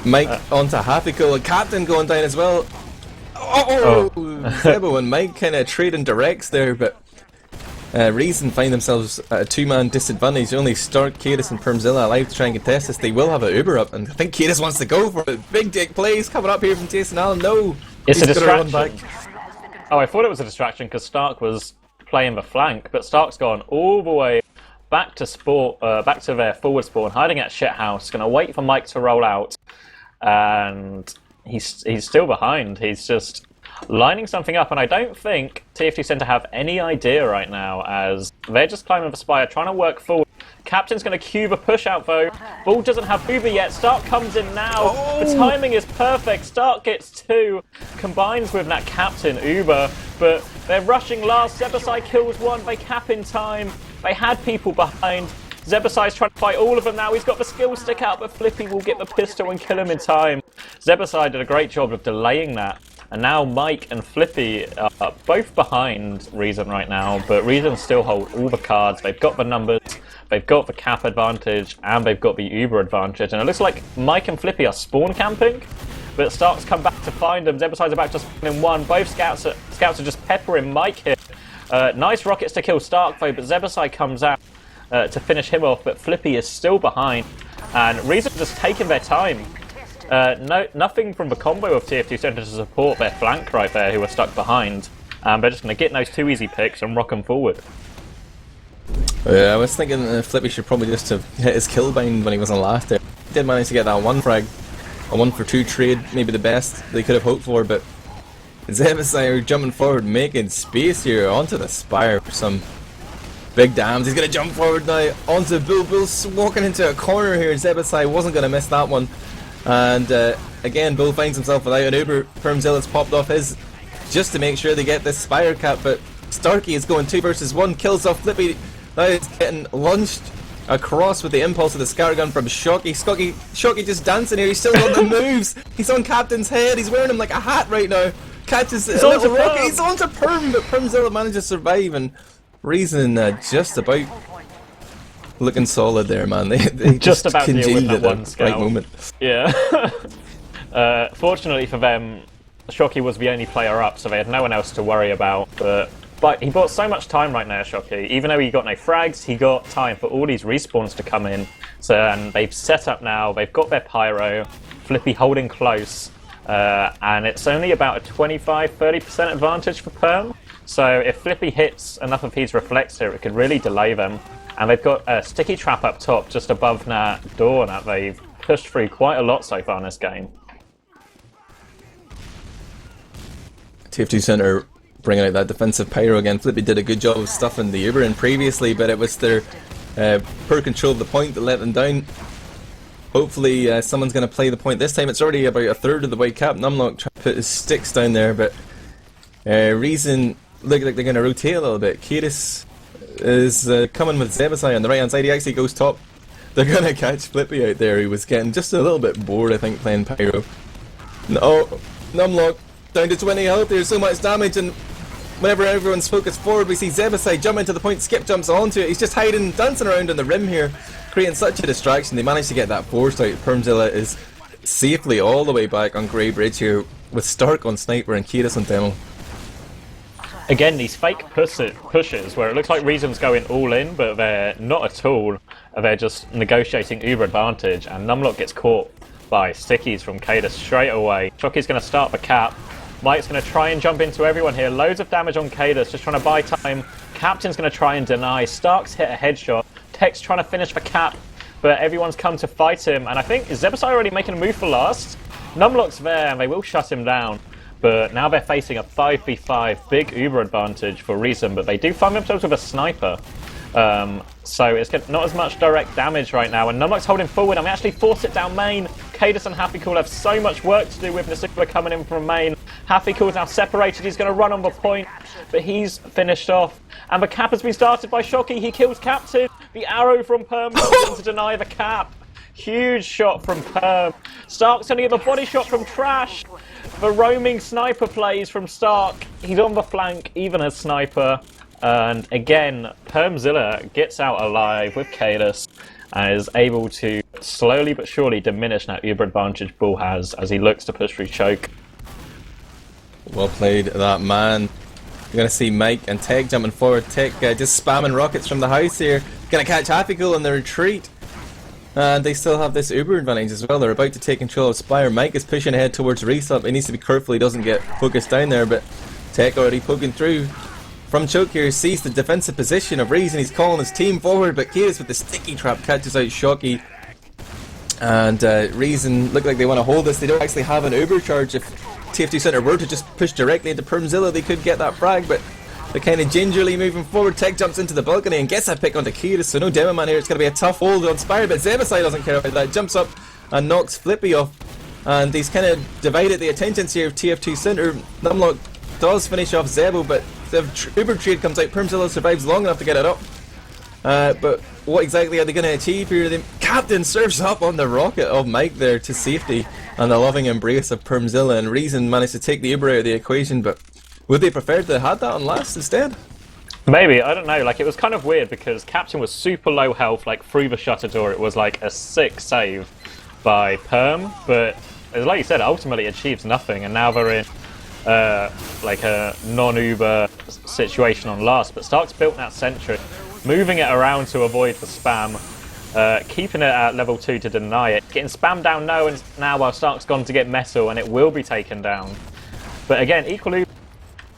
Mike onto Hafficool, and Captain going down as well. Zebo and Mike kind of trading directs there, but Reason find themselves at a two-man disadvantage. Only Stark, kaidus and Permzilla alive to try and contest this. They will have an Uber up, and I think kaidus wants to go for it. Big dick plays coming up here from Jason Allen. No! It's a He's gonna run distraction. back. Oh, I thought it was a distraction because Stark was playing the flank, but Stark's gone all the way back to back to their forward spawn, hiding at shithouse, going to wait for Mike to roll out, and he's still behind. He's just lining something up, and I don't think TF2 Center have any idea right now, as they're just climbing the spire, trying to work forward. Captain's going to cue the push out though. Bull doesn't have Uber yet. Stark comes in now. The timing is perfect. Stark gets two, combines with that Captain Uber, but they're rushing last. Zebbosai kills one. They cap in time. They had people behind. Zebbosai's trying to fight all of them now. He's got the skill stick out, but Flippy will get the pistol and kill him in time. Zebbosai did a great job of delaying that. And now Mike and Flippy are both behind Reason right now, but Reason still hold all the cards. They've got the numbers, they've got the cap advantage, and they've got the Uber advantage. And it looks like Mike and Flippy are spawn camping, but Stark's come back to find them. Zebbosai's about to spawn in one. Both scouts are just peppering Mike here. Nice rockets to kill Stark though, but Zebbosai comes out to finish him off, but Flippy is still behind. And Reason just taking their time. Nothing from the combo of TF2 Center to support their flank right there, who are stuck behind. They're just going to get those two easy picks and rock them forward. Yeah, I was thinking Flippy should probably just have hit his killbind when he was on last there. He did manage to get that one frag, a 1-for-2 trade, maybe the best they could have hoped for, but Zebbosai are jumping forward, making space here onto the spire for some big dams. He's going to jump forward now onto Bull. Bull's walking into a corner here. Zebbosai wasn't going to miss that one. And again, Bull finds himself without an Uber. Permzilla's popped off his just to make sure they get this spire cap, but Starkey is going 2 versus 1, kills off Flippy. Now it's getting launched across with the impulse of the scattergun from Shocky. Shocky just dancing here. He's still got the moves. He's on Captain's head. He's wearing him like a hat right now. Catches a little rocket. He's onto Perm, but Permzilla manages to survive, and Reason just about looking solid there, man. They just about deal with that one scout. Right moment. Yeah. Fortunately for them, Shocky was the only player up, so they had no one else to worry about. But he bought so much time right now, Shocky. Even though he got no frags, he got time for all these respawns to come in. So and they've set up now. They've got their pyro. Flippy holding close, and it's only about a 25-30% advantage for Perm. So if Flippy hits enough of his reflects here, it could really delay them. And they've got a sticky trap up top, just above that door that they've pushed through quite a lot so far in this game. TF2 Center bringing out that defensive pyro again. Flippy did a good job of stuffing the Uber in previously, but it was their poor control of the point that let them down. Hopefully someone's going to play the point this time. It's already about a third of the way cap. Numlocked trying to put his sticks down there, but Reason look like they're going to rotate a little bit. kaidus is coming with Zebbosai on the right hand side. He actually goes top. They're going to catch Flippy out there. He was getting just a little bit bored, I think, playing pyro. No, Numlocked down to 20 health. There's so much damage, and whenever everyone's focused forward, we see Zebbosai jump into the point. Skip jumps onto it. He's just hiding, dancing around on the rim here, creating such a distraction. They managed to get that forced out. Permzilla is safely all the way back on Grey Bridge here with Stark on sniper and kaidus on demo. Again, these fake pushes where it looks like Reason's going all in, but they're not at all. They're just negotiating Uber advantage, and Numlock gets caught by stickies from kaidus straight away. Shockey's going to start the cap. Mike's going to try and jump into everyone here. Loads of damage on kaidus, just trying to buy time. Captain's going to try and deny. Stark's hit a headshot. Tech's trying to finish the cap, but everyone's come to fight him. And I think, is Zebbosai already making a move for last? Numlock's there, and they will shut him down. But now they're facing a 5v5, big Uber advantage for Reason, but they do find themselves with a sniper. So it's not as much direct damage right now, and Numlock's holding forward, and we actually force it down main. kaidus and Hafficool have so much work to do with Nasuba coming in from main. Hafficool's now separated, he's going to run on the point, but he's finished off. And the cap has been started by Shockey, he kills Captain. The arrow from Perm to deny the cap. Huge shot from Perm. Stark's going to get the body shot from Trash. The roaming sniper plays from Stark. He's on the flank, even as sniper. And again, Permzilla gets out alive with kaidus and is able to slowly but surely diminish that Uber advantage Bull has as he looks to push through choke. Well played, that man. You're going to see Mike and Tech jumping forward. Tech just spamming rockets from the house here. Going to catch Hafficool in the retreat. And they still have this Uber advantage as well. They're about to take control of Spire. Mike is pushing ahead towards Resup. He needs to be careful he doesn't get focused down there, but Tech already poking through. From choke here, sees the defensive position of Reason. He's calling his team forward, but kaidus with the sticky trap catches out Shockey. And Reason look like they want to hold this. They don't actually have an Uber charge. If TF2 Center were to just push directly into Permzilla, they could get that frag, but they're kind of gingerly moving forward. Tech jumps into the balcony and gets that pick onto kaidus, so no demo man here. It's going to be a tough hold on Spire, but Zebbosai doesn't care about that. Jumps up and knocks Flippy off. And he's kind of divided the attentions here of TF2 Center. Numlocked does finish off Zebo, but the Uber trade comes out. Permzilla survives long enough to get it up. But what exactly are they going to achieve here? The Captain surfs up on the rocket of Mike there to safety and the loving embrace of Permzilla, and Reason managed to take the Uber out of the equation, but would they prefer to have had that on last instead? Maybe, I don't know, like it was kind of weird because Captain was super low health, like through the shutter door. It was like a sick save by Perm, but like you said, ultimately achieves nothing, and now they're in like a non-Uber situation on last. But Stark's built that sentry, moving it around to avoid the spam, keeping it at level 2 to deny it, getting spammed down now while Stark's gone to get metal, and it will be taken down. But again, equal Uber,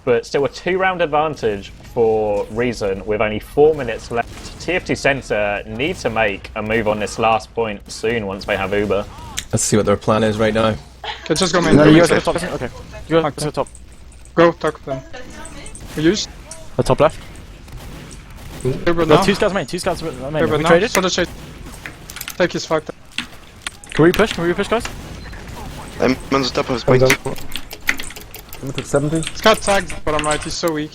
but still a 2-round advantage for Reason with only 4 minutes left. TF2 Center need to make a move on this last point soon once they have Uber. Let's see what their plan is right now. Okay, just go main. No, Go you main guys safe. go top. Okay. You guys go top. Go, talk with them. We use. The top left. Uber No, now. 2 scouts main. 2 scouts main. Uber We now. traded. So the chase. Take his fucked. Can we push? Can we push, guys? I'm on the top of his I'm point. done. I'm took 70. He's got tagged, but I'm right, he's so weak.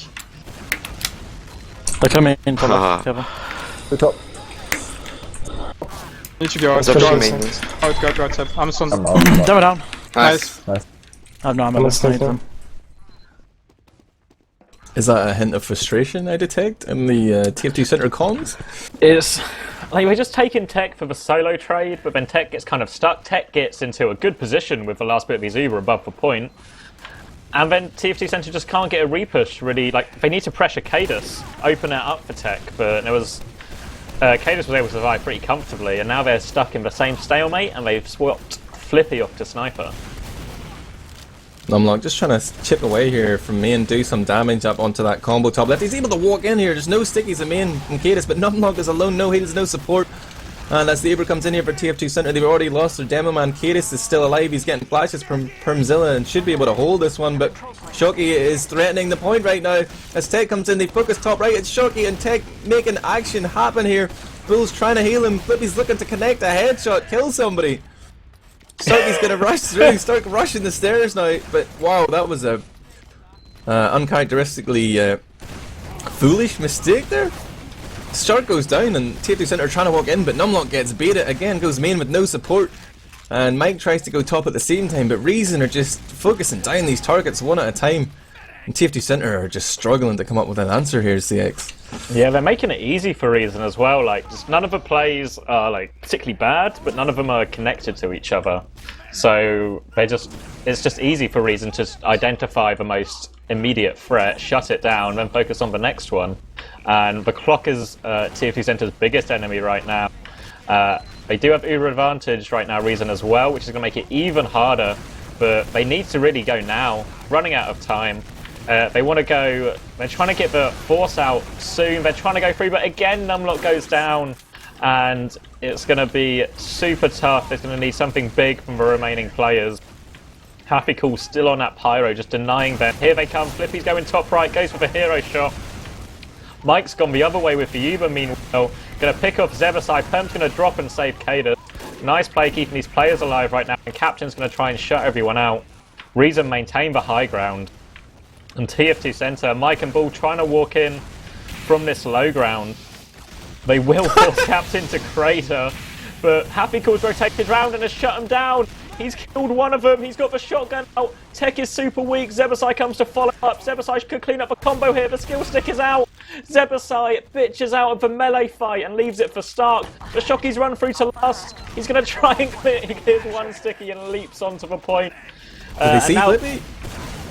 They're coming in top Haha. left. Careful. The top. Need to go out. That's Go pushing out. main. Go out. I'm stunned. I'm out. Demo down. Nice. Nice. I have no ammo. I'm Let's stunned snipe them. Is that a hint of frustration I detect in the TF2 Center comms? It's like we're just taking Tech for the solo trade, but then Tech gets kind of stuck. Tech gets into a good position with the last bit of his Uber above the point. And then TF2 Center just can't get a repush, really. Like, they need to pressure kaidus, open it up for Tech, but there was... kaidus was able to survive pretty comfortably, and now they're stuck in the same stalemate, and they've swapped Flippy off to Sniper. Numlocked just trying to chip away here from main, do some damage up onto that combo top left. He's able to walk in here, there's no stickies at main from kaidus, but Numlocked is alone, no heals, no support. And as the Uber comes in here for TF2 Center, they've already lost their demo man. kaidus is still alive, he's getting flashes from Permzilla and should be able to hold this one, but Shockey is threatening the point right now. As Tech comes in, they focus top right, it's Shockey and Tech making action happen here. Bull's trying to heal him, Flippy's looking to connect a headshot, kill somebody. Starky's gonna rush through, Stark rushing the stairs now, but wow, that was a uncharacteristically foolish mistake there. Stark goes down and TF2 Center are trying to walk in, but Numlocked gets baited again, goes main with no support. And Mike tries to go top at the same time, but Reason are just focusing down these targets one at a time. And TF2 Center are just struggling to come up with an answer here, CX. Yeah, they're making it easy for Reason as well. Like, just none of the plays are like particularly bad, but none of them are connected to each other. So it's just easy for Reason to identify the most immediate threat, shut it down, then focus on the next one. And the clock is TF2 Center's biggest enemy right now. They do have Uber advantage right now, Reason as well, which is going to make it even harder. But they need to really go now. Running out of time. They want to go. They're trying to get the Force out soon. They're trying to go through, but again, Numlocked goes down, and it's going to be super tough. They're going to need something big from the remaining players. Hafficool still on that Pyro, just denying them. Here they come. Flippy's going top right, goes for the hero shot. Mike's gone the other way with the Uber, meanwhile. Going to pick up Zebbosai. Perm's going to drop and save kaidus. Nice play keeping these players alive right now, and Captain's going to try and shut everyone out. Reason maintain the high ground. And TF2 center, Mike and Bull trying to walk in from this low ground. They will force Captain to crater, but Hafficool's rotated round and has shut him down. He's killed one of them. He's got the shotgun out. Tech is super weak. Zebbosai comes to follow up. Zebbosai could clean up a combo here. The skill stick is out. Zebbosai bitches out of the melee fight and leaves it for Stark. The Shockey's run through to last. He's going to try and clear. He clears one sticky and leaps onto the point. Did they see Flippy?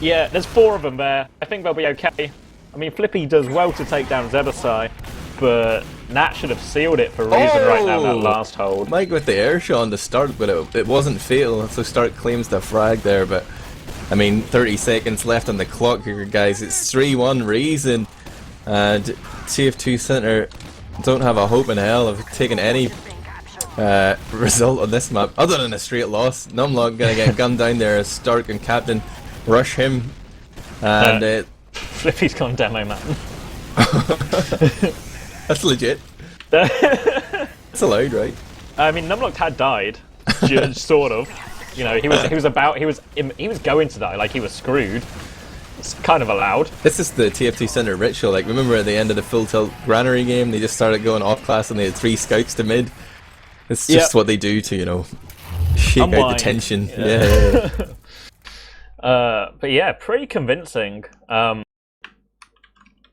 Yeah, there's 4 of them there. I think they'll be okay. I mean, Flippy does well to take down Zebbosai, but Nat should have sealed it for Reason right now, that last hold. Mike with the air shot on the start, but it wasn't fatal, so Stark claims the frag there, but I mean, 30 seconds left on the clock here, guys. It's 3-1 Reason, and TF2 Center don't have a hope in hell of taking any result on this map, other than a straight loss. Numlocked gonna get gunned down there as Stark and Captain rush him, and Flippy's gone demo man. that's legit. It's allowed, right? I mean, Numlocked had died, just sort of. You know, he was going to die, like he was screwed. It's kind of allowed. This is the TF2 Center ritual. Like, remember at the end of the Full Tilt Granary game, they just started going off class and they had 3 scouts to mid. It's just what they do to, you know, shake out the tension. Yeah. But yeah, pretty convincing.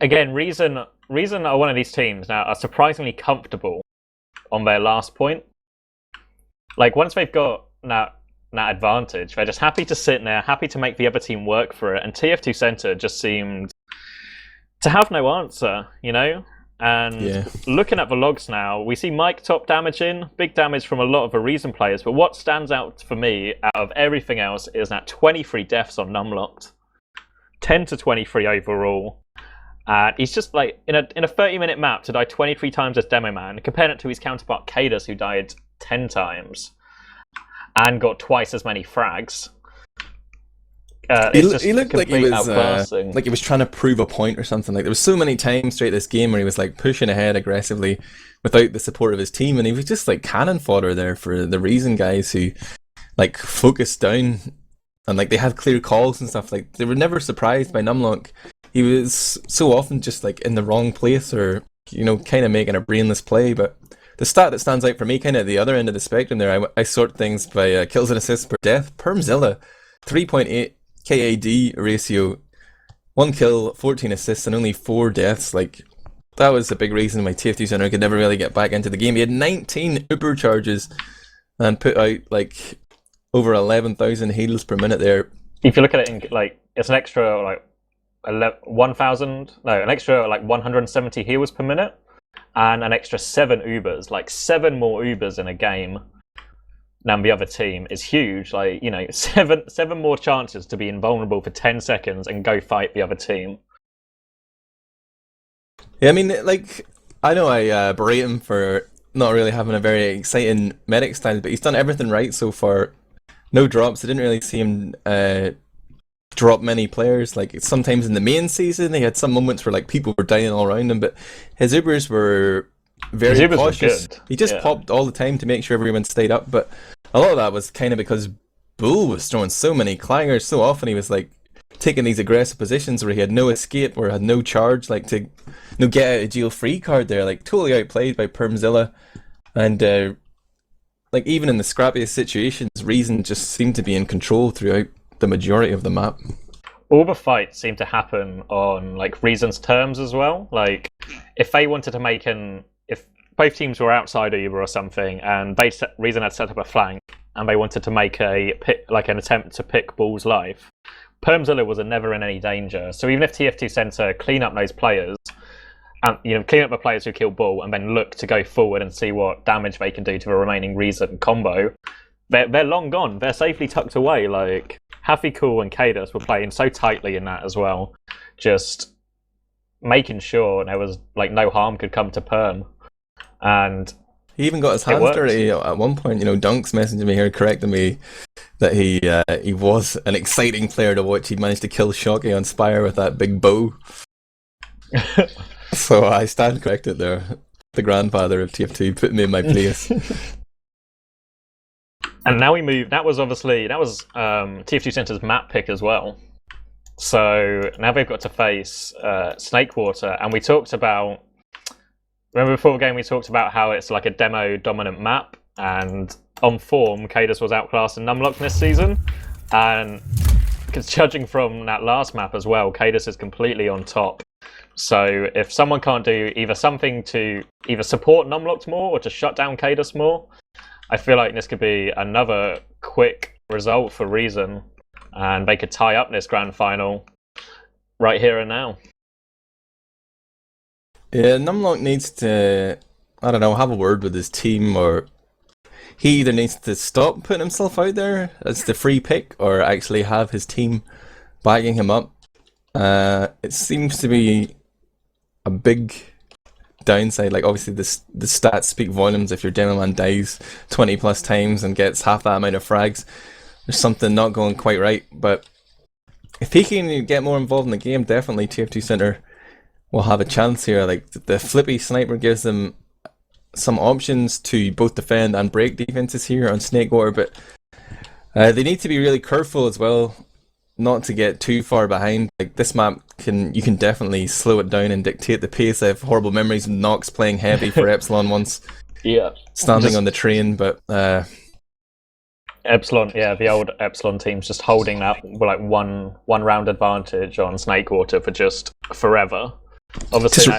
Again, Reason are one of these teams now are surprisingly comfortable on their last point. Like, once they've got that advantage, they're just happy to sit there, happy to make the other team work for it. And TF2 Center just seemed to have no answer, you know? And looking at the logs now, we see Mike top damaging, big damage from a lot of the Reason players. But what stands out for me out of everything else is that 23 deaths on Numlocked, 10 to 23 overall. And he's just like in a 30-minute map to die 23 times as Demo Man. Compare it to his counterpart kaidus, who died 10 times and got twice as many frags. He looked like he was trying to prove a point or something. Like, there was so many times throughout this game where he was like pushing ahead aggressively without the support of his team, and he was just like cannon fodder there for the Reason guys who like focused down and like they had clear calls and stuff. Like, they were never surprised by Numlocked. He was so often just like in the wrong place, or, you know, kind of making a brainless play. But the stat that stands out for me, kind of at the other end of the spectrum there, I sort things by kills and assists per death. Permzilla, 3.8 KAD ratio, 1 kill, 14 assists, and only 4 deaths. Like, that was a big reason why TF2 Center could never really get back into the game. He had 19 Uber charges and put out like over 11,000 heals per minute there. If you look at it in like, it's an extra like 170 heals per minute, and an extra 7 Ubers, like 7 more Ubers in a game than the other team is huge. Like, you know, seven more chances to be invulnerable for 10 seconds and go fight the other team. Yeah, I mean, like, I know I berate him for not really having a very exciting medic style, but he's done everything right so far. No drops. I didn't really see him drop many players. Like, sometimes in the main season, he had some moments where like people were dying all around him, but his Ubers were very cautious. He just popped all the time to make sure everyone stayed up, but a lot of that was kind of because Bull was throwing so many clangers so often. He was like taking these aggressive positions where he had no escape or had no charge, like to get out of jail free card there. Like, totally outplayed by Permzilla, and like, even in the scrappiest situations, Reason just seemed to be in control throughout the majority of the map. All the fights seem to happen on like Reason's terms as well. Like, if they wanted to make if both teams were outside Uber or something, and Reason had set up a flank, and they wanted to make an attempt to pick Bull's life, Permzilla was never in any danger. So even if TF2 Center clean up those players, and clean up the players who kill Bull, and then look to go forward and see what damage they can do to the remaining Reason combo. They're long gone. They're safely tucked away. Like Hafficool and kaidus were playing so tightly in that as well, just making sure there was like no harm could come to Perm. And he even got his hands dirty at one point. Dunk's messaging me here, correcting me that he was an exciting player to watch. He'd managed to kill Shocky on Spire with that big bow. So I stand corrected there. The grandfather of TF2 putting me in my place. And now we move. That was TF2 Center's map pick as well. So now they've got to face Snakewater, and we talked about. Remember before the game we talked about how it's like a demo dominant map, and on form kaidus was outclassed in Numlocked this season, and because judging from that last map as well, kaidus is completely on top. So if someone can't do either something to either support Numlocked more or to shut down kaidus more, I feel like this could be another quick result for Reason, and they could tie up this grand final right here and now. Yeah, Numlocked needs to, I don't know, have a word with his team, or he either needs to stop putting himself out there as the free pick or actually have his team backing him up. It seems to be a big downside. Like obviously the stats speak volumes. If your demo man dies 20 plus times and gets half that amount of frags, there's something not going quite right. But if he can get more involved in the game, definitely TF2 Center will have a chance here. Like the flippy sniper gives them some options to both defend and break defenses here on Snakewater, but they need to be really careful as well not to get too far behind. Like this map you can definitely slow it down and dictate the pace. I have horrible memories of Nox playing heavy for Epsilon once. Yeah. Standing on the train, but Epsilon, yeah, the old Epsilon team's just holding that like one round advantage on Snakewater for just forever. Obviously,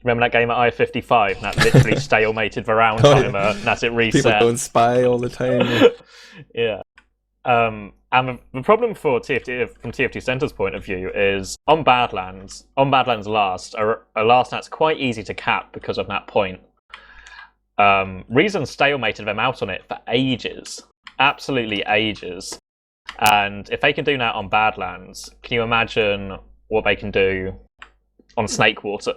remember that game at I-55? That literally stalemated the round timer, and that's it reset. People don't spy all the time. Yeah. And the problem for TF2, from TF2 Center's point of view, is on Badlands last, a last that's quite easy to cap because of that point. Reason stalemated them out on it for ages. Absolutely ages. And if they can do that on Badlands, can you imagine what they can do on Snakewater?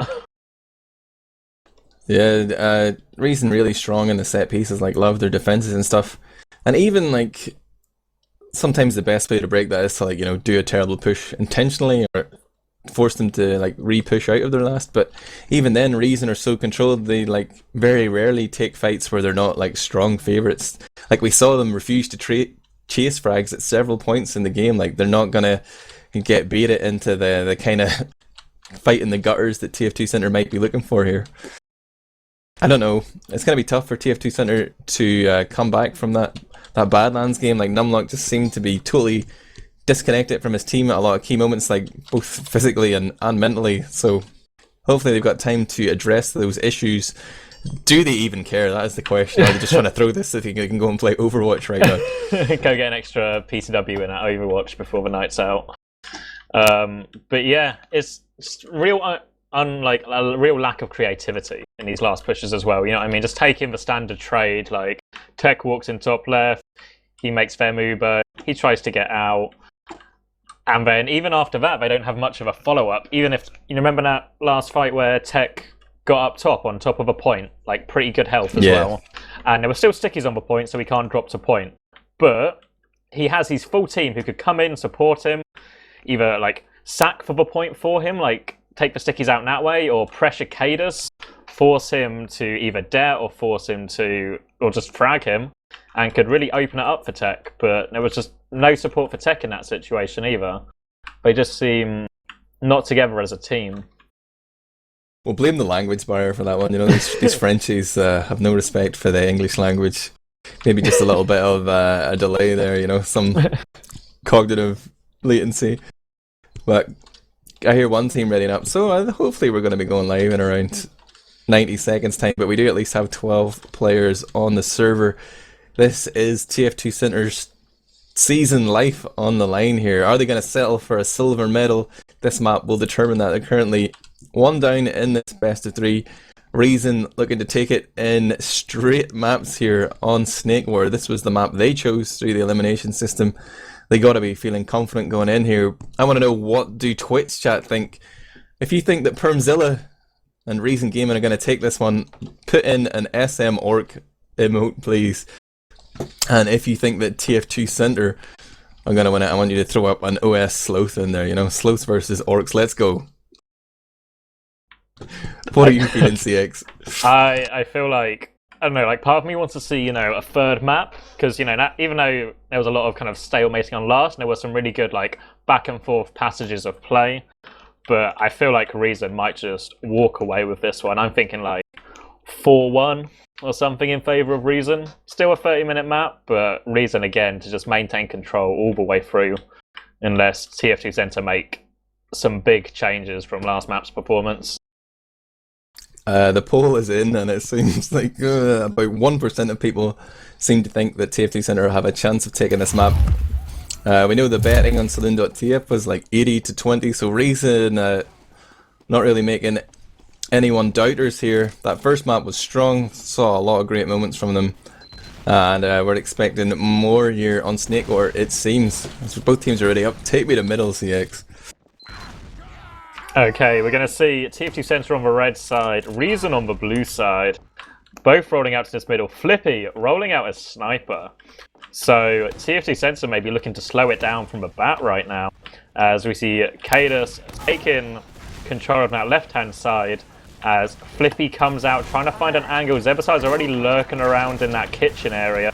Yeah, Reason really strong in the set pieces, like love their defenses and stuff. And even like sometimes the best way to break that is to like, do a terrible push intentionally or force them to like re-push out of their last. But even then, Reason are so controlled, they like very rarely take fights where they're not like strong favorites. Like we saw them refuse to chase frags at several points in the game. Like they're not gonna get baited into the kind of fight in the gutters that TF2 Center might be looking for here. I don't know. It's going to be tough for TF2 Center to come back from that Badlands game. Like Numlocked just seemed to be totally disconnected from his team at a lot of key moments, like both physically and mentally. So hopefully they've got time to address those issues. Do they even care? That is the question. Are they just trying to throw this so they can go and play Overwatch right now? Go get an extra PCW in at Overwatch before the night's out. But yeah, it's just real unlike a real lack of creativity in these last pushes as well. You know what I mean? Just taking the standard trade, like Tech walks in top left, he makes fair mover, he tries to get out, and then even after that they don't have much of a follow-up. Even if you remember that last fight where Tech got up top on top of a point, like pretty good health as well, and there were still stickies on the point, so he can't drop to point, but he has his full team who could come in, support him, either like sack for the point for him, like take the stickies out in that way, or pressure kaidus, force him to either dare or force him to, or just frag him, and could really open it up for Tech. But there was just no support for Tech in that situation either. They just seem not together as a team. We'll blame the language barrier for that one. You know, these Frenchies have no respect for the English language. Maybe just a little bit of a delay there, you know, some cognitive latency. But I hear one team readying up, so hopefully we're going to be going live in around 90 seconds time, but we do at least have 12 players on the server. This is TF2 Center's season life on the line here. Are they going to settle for a silver medal? This map will determine that. They're currently 1 down in this best of 3. Reason looking to take it in straight maps here on Snake War. This was the map they chose through the elimination system. They got to be feeling confident going in here. I want to know, what do Twitch chat think? If you think that Permzilla and Reason Gaming are going to take this one, put in an SM Orc emote, please. And if you think that TF2 Center are going to win it, I want you to throw up an OS Sloth in there. You know, Sloths versus Orcs. Let's go. What are you feeling, CX? I feel like, I don't know, like part of me wants to see, you know, a third map, because, you know, even though there was a lot of kind of stalemating on last, and there were some really good, like, back and forth passages of play, but I feel like Reason might just walk away with this one. I'm thinking like 4-1 or something in favour of Reason. Still a 30-minute map, but Reason again to just maintain control all the way through, unless TF2 Center make some big changes from last map's performance. The poll is in, and it seems like about 1% of people seem to think that TF2 Center have a chance of taking this map. We know the betting on Saloon.tf was like 80 to 20, so Reason not really making anyone doubters here. That first map was strong, saw a lot of great moments from them, and we're expecting more here on Snake War, it seems. So both teams are already up. Take me to middle, CX. Okay, we're going to see TF2 Center on the red side, Reason on the blue side, both rolling out to this middle. Flippy rolling out as sniper. So TF2 Center may be looking to slow it down from the bat right now, as we see kaidus taking control of that left-hand side as Flippy comes out trying to find an angle. Zebbosai is already lurking around in that kitchen area,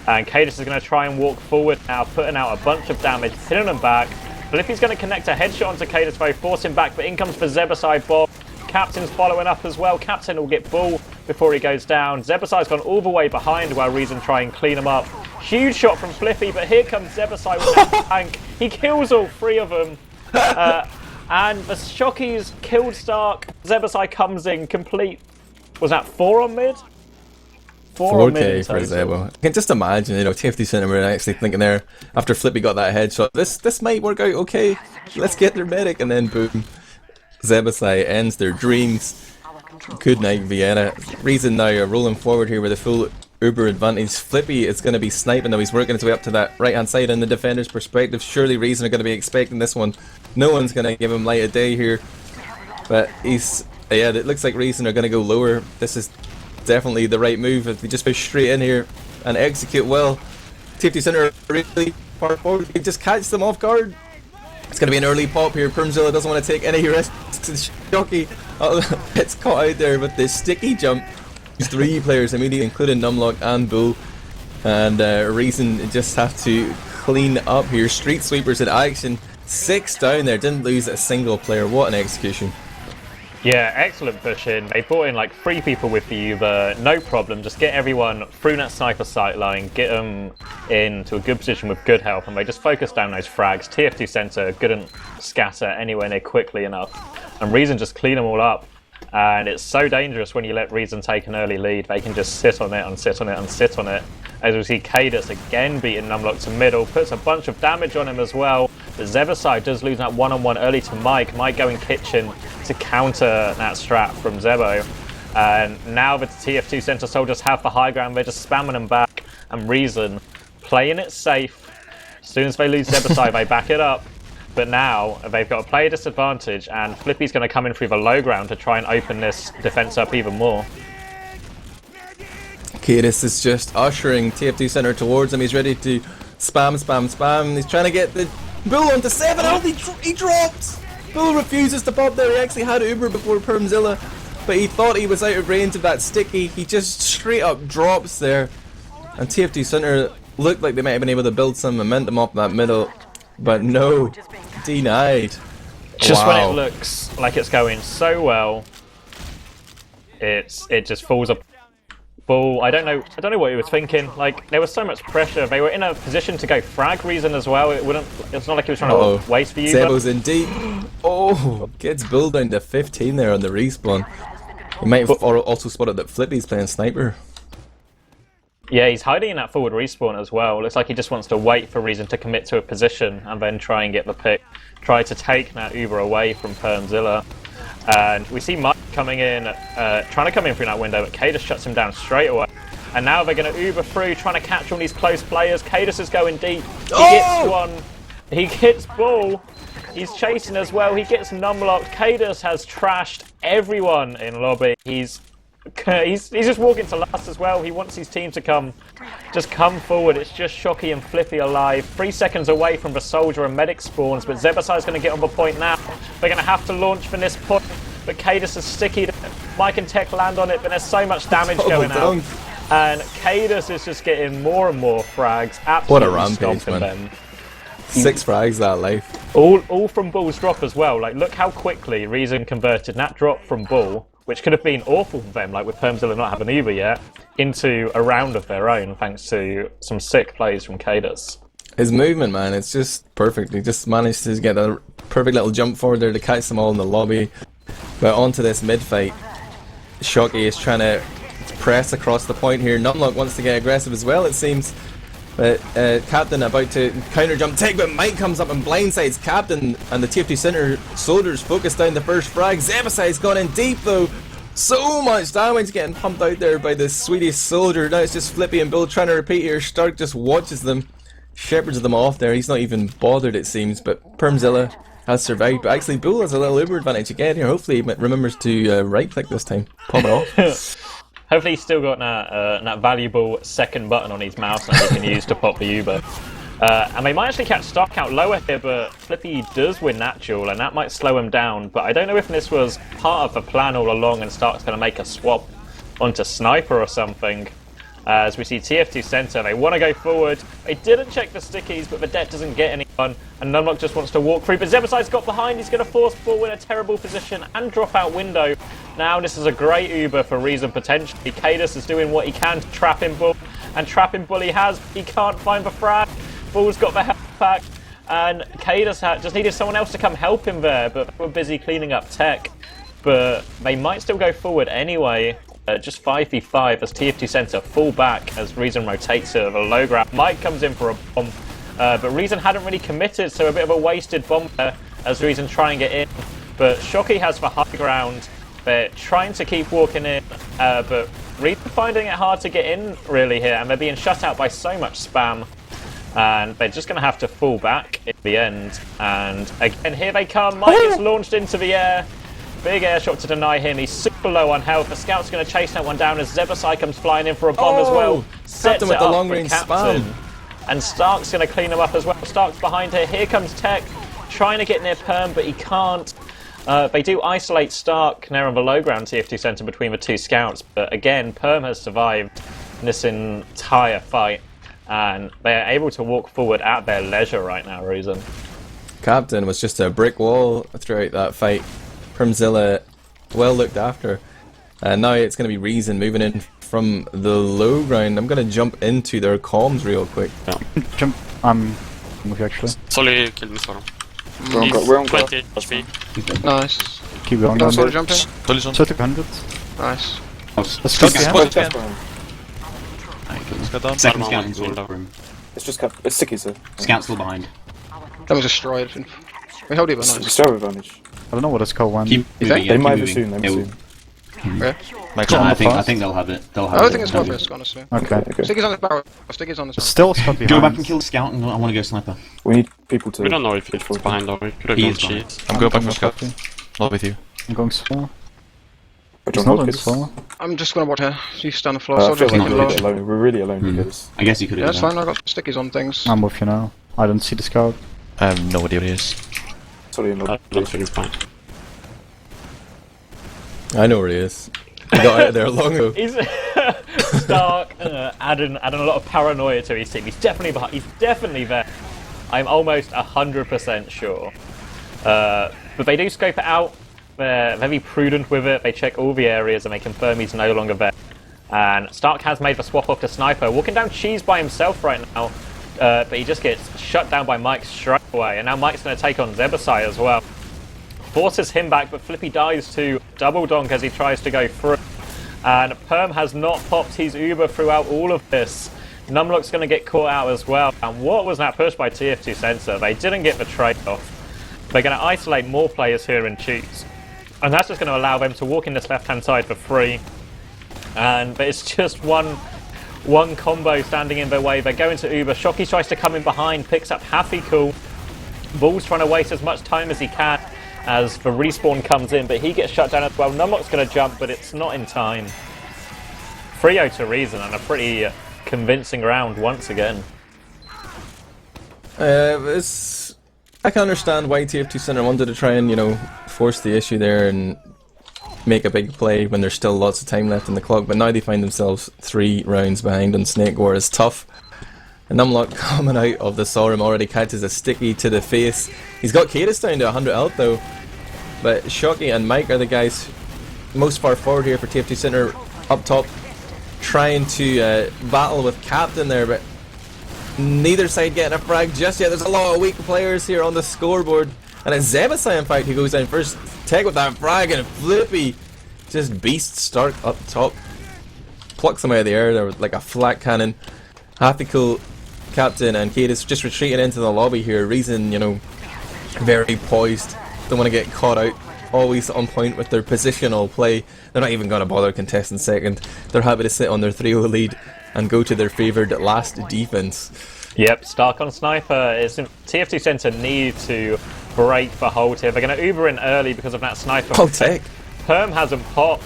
and kaidus is going to try and walk forward now, putting out a bunch of damage, pinning him back. Flippy's going to connect a headshot onto kaidus, though, force him back, but in comes the Zebbosai Bob. Captain's following up as well. Captain will get bull before he goes down. Zebbosai's gone all the way behind while Reason try and clean him up. Huge shot from Flippy, but here comes Zebbosai with that tank. He kills all 3 of them. And the Shockies killed Stark. Zebbosai comes in complete. Was that 4 on mid? 4 on mid. 4K for Zebo. I can just imagine, you know, TF2 Center were actually thinking there, after Flippy got that headshot, this might work out okay. Let's get their medic, and then boom. Zebbosai ends their dreams. Good night, Vienna. Reason now are rolling forward here with a full Uber advantage. Flippy is going to be sniping now. He's working his way up to that right hand side in the defender's perspective. Surely Reason are going to be expecting this one. No one's going to give him light of day here. But he's, yeah, it looks like Reason are going to go lower. This is definitely the right move if they just push straight in here and execute well. TF2 Center really far forward. They just catch them off guard. It's going to be an early pop here. Permzilla doesn't want to take any risks. Shocky. It's caught out there with this sticky jump. 3 players immediately, including Numlocked and Bull. And Reason just have to clean up here. Street Sweepers in action. 6 down there. Didn't lose a single player. What an execution. Yeah, excellent push in. They brought in like 3 people with the Uber, no problem. Just get everyone through that sniper sight line, get them into a good position with good health, and they just focus down those frags. TF2 Center couldn't scatter anywhere near quickly enough, and Reason just clean them all up. And it's so dangerous when you let Reason take an early lead. They can just sit on it and sit on it and sit on it. As we see kaidus again beating Numlocked to middle, puts a bunch of damage on him as well. But Zebbosai does lose that one-on-one early to Mike. Mike going kitchen to counter that strat from Zebo. And now the TF2 Center soldiers have the high ground. They're just spamming them back. And Reason playing it safe. As soon as they lose Zebbosai, they back it up. But now they've got a player disadvantage, and Flippy's going to come in through the low ground to try and open this defense up even more. kaidus is just ushering TF2 Center towards him. He's ready to spam. He's trying to get the Bull onto 7. Oh, he drops! Bull refuses to pop there. He actually had Uber before Permzilla, but he thought he was out of range of that sticky. He just straight up drops there. And TF2 Center looked like they might have been able to build some momentum up that middle, but no. Denied. Just wow. When it looks like it's going so well, it just falls apart. Bull, I don't know what he was thinking. Like, there was so much pressure. They were in a position to go frag Reason as well. It's not like he was trying to waste for you. Zebo's in deep. Oh, gets Bull down to 15 there on the respawn. He might have also spotted that Flippy's playing sniper. Yeah, he's hiding in that forward respawn as well. Looks like he just wants to wait for Reason to commit to a position and then try and get the pick. Try to take that Uber away from Permzilla. And we see Mike coming in, trying to come in through that window, but kaidus shuts him down straight away. And now they're going to Uber through, trying to catch all these close players. kaidus is going deep. He hits one. He hits Bull. He's chasing as well. He gets Numlocked. kaidus has trashed everyone in lobby. He's just walking to last as well. He wants his team to come forward. It's just Shocky and Flippy alive. 3 seconds away from the soldier and medic spawns, but Zebbosai is going to get on the point now. They're going to have to launch from this point, but kaidus is sticky. Mike and Tech land on it, but there's so much damage going out. And kaidus is just getting more and more frags. Absolutely What a rampage, stomping man. them. 6 frags that life. All from Bull's drop as well. Like, look how quickly Reason converted that drop from Bull, which could have been awful for them, like with Permzilla not having Uber yet, into a round of their own, thanks to some sick plays from kaidus. His movement, man, it's just perfect. He just managed to get a perfect little jump forward there to catch them all in the lobby. But onto this mid fight, Shocky is trying to press across the point here. Numlocked wants to get aggressive as well, it seems. But Captain about to counter jump Tech, but Mike comes up and blindsides Captain, and the TF2 center soldiers focus down the first frag. Zebbosai's gone in deep though. So much damage getting pumped out there by the Swedish soldier. Now it's just Flippy and Bill trying to repeat here. Stark just watches them, shepherds them off there. He's not even bothered, it seems, but Permzilla has survived. But actually Bull has a little Uber advantage again here. Hopefully he remembers to right click this time. Pop it off. Hopefully he's still got that valuable second button on his mouse that he can use to pop the Uber. And they might actually catch Stark out lower here, but Flippy does win that duel, and that might slow him down. But I don't know if this was part of the plan all along and Stark's going to make a swap onto Sniper or something. As we see TF2 center, they want to go forward. They didn't check the stickies, but the deck doesn't get anyone, and Numlocked just wants to walk through. But Zebbosai's got behind. He's going to force Bull in a terrible position and drop out window. Now this is a great Uber for Reason potentially. kaidus is doing what he can to trap in Bull, and trapping Bull he has. He can't find the frag. Bull's got the health pack, and kaidus just needed someone else to come help him there, but they were busy cleaning up Tech. But they might still go forward anyway. Just 5v5 as TF2 center full back as Reason rotates to the low ground. Mike comes in for a bomb, but Reason hadn't really committed, so a bit of a wasted bomb there as Reason try and get in. But Shocky has the high ground. They're trying to keep walking in, but Reason finding it hard to get in really here, and they're being shut out by so much spam. And they're just going to have to fall back in the end. And again, here they come. Mike gets launched into the air. Big air shot to deny him. He's super low on health. The scout's going to chase that one down as Zebbosai comes flying in for a bomb as well. Sets Captain with it the up long for range Captain. spam. And Stark's going to clean him up as well. Stark's behind here. Here comes Tech, trying to get near Perm, but he can't. They do isolate Stark now on the low ground TF2 center between the two scouts. But again, Perm has survived this entire fight. And they are able to walk forward at their leisure right now, Reason. Captain was just a brick wall throughout that fight. Permzilla well looked after. And now it's going to be Reason moving in from the low ground. I'm going to jump into their comms real quick. Jump. I'm with you actually. Solly killed me for him. We're on 20 HP. Nice. Keep going. Don't sort of jump in. Solly's on. 200. Nice. Let's go behind. It's just it's sticky, sir. Scout's still behind. That was destroyed. We hold it, but nice. Still advantage. I don't know what it's called when. Keep moving, yeah, They keep might moving. have soon. Yeah. I think they'll have it. They'll have I don't it. think it's worth risk, honestly. Okay. Sticky's on his barrel. Sticky's on his barrel. Still stuck behind. Go back and kill the scout, and I want to go sniper. We need people to. We don't know if it's behind or we could have He gone is behind. cheat. I'm going back for scout. Not with you. I'm going slow. But It's John not going Hopkins. slow. I'm just gonna watch here. You stand on the floor. I Soldier feel like taking we're low. really alone. We're really alone because I guess you could Yeah, have that's done fine. I got stickies on things. I'm with you now. I don't see the scout. I have no idea what he is. sorry, in I the don't think it's fine. I know where he is. He got out of there long ago. He's Stark adding a lot of paranoia to his team. He's definitely behind. He's definitely there. I'm almost 100% sure. But they do scope it out. They're very prudent with it. They check all the areas and they confirm he's no longer there. And Stark has made the swap off to Sniper, walking down Cheese by himself right now. But he just gets shut down by Mike straight away. And now Mike's going to take on Zebbosai as well. Forces him back, but Flippy dies to Double Donk as he tries to go through. And Perm has not popped his Uber throughout all of this. Numlock's going to get caught out as well. And what was that push by TF2 Sensor? They didn't get the trade-off. They're going to isolate more players here and choose. And that's just going to allow them to walk in this left-hand side for free. But it's just one combo standing in their way. They go into Uber. Shocky tries to come in behind, picks up Hafficool. Bull's trying to waste as much time as he can as the respawn comes in, but he gets shut down as well. Numlock's going to jump, but it's not in time. 3-0 to Reason, and a pretty convincing round once again. I can understand why TF2 Center wanted to try and, you know, force the issue there and make a big play when there's still lots of time left in the clock, but now they find themselves 3 rounds behind on Snake War. Is tough. And Numlocked coming out of the Sorum already catches a sticky to the face. He's got kaidus down to 100 health though, but Shocky and Mike are the guys most far forward here for TF2 Center up top, trying to battle with Captain there, but neither side getting a frag just yet. There's a lot of weak players here on the scoreboard, and it's Zebbosai in fact who goes down first. Tech with that frag, and Flippy just beast Stark up top, plucks him out of the air there with like a flat cannon. Hafficool, Captain and kaidus just retreating into the lobby here. Reason, you know, very poised, don't want to get caught out, always on point with their positional play. They're not even going to bother contesting second. They're happy to sit on their 3-0 lead and go to their favoured last defense. Yep, Stark on Sniper. TF2 Center need to break the hold here. They're going to Uber in early because of that Sniper. Oh, Tech! Perm hasn't popped.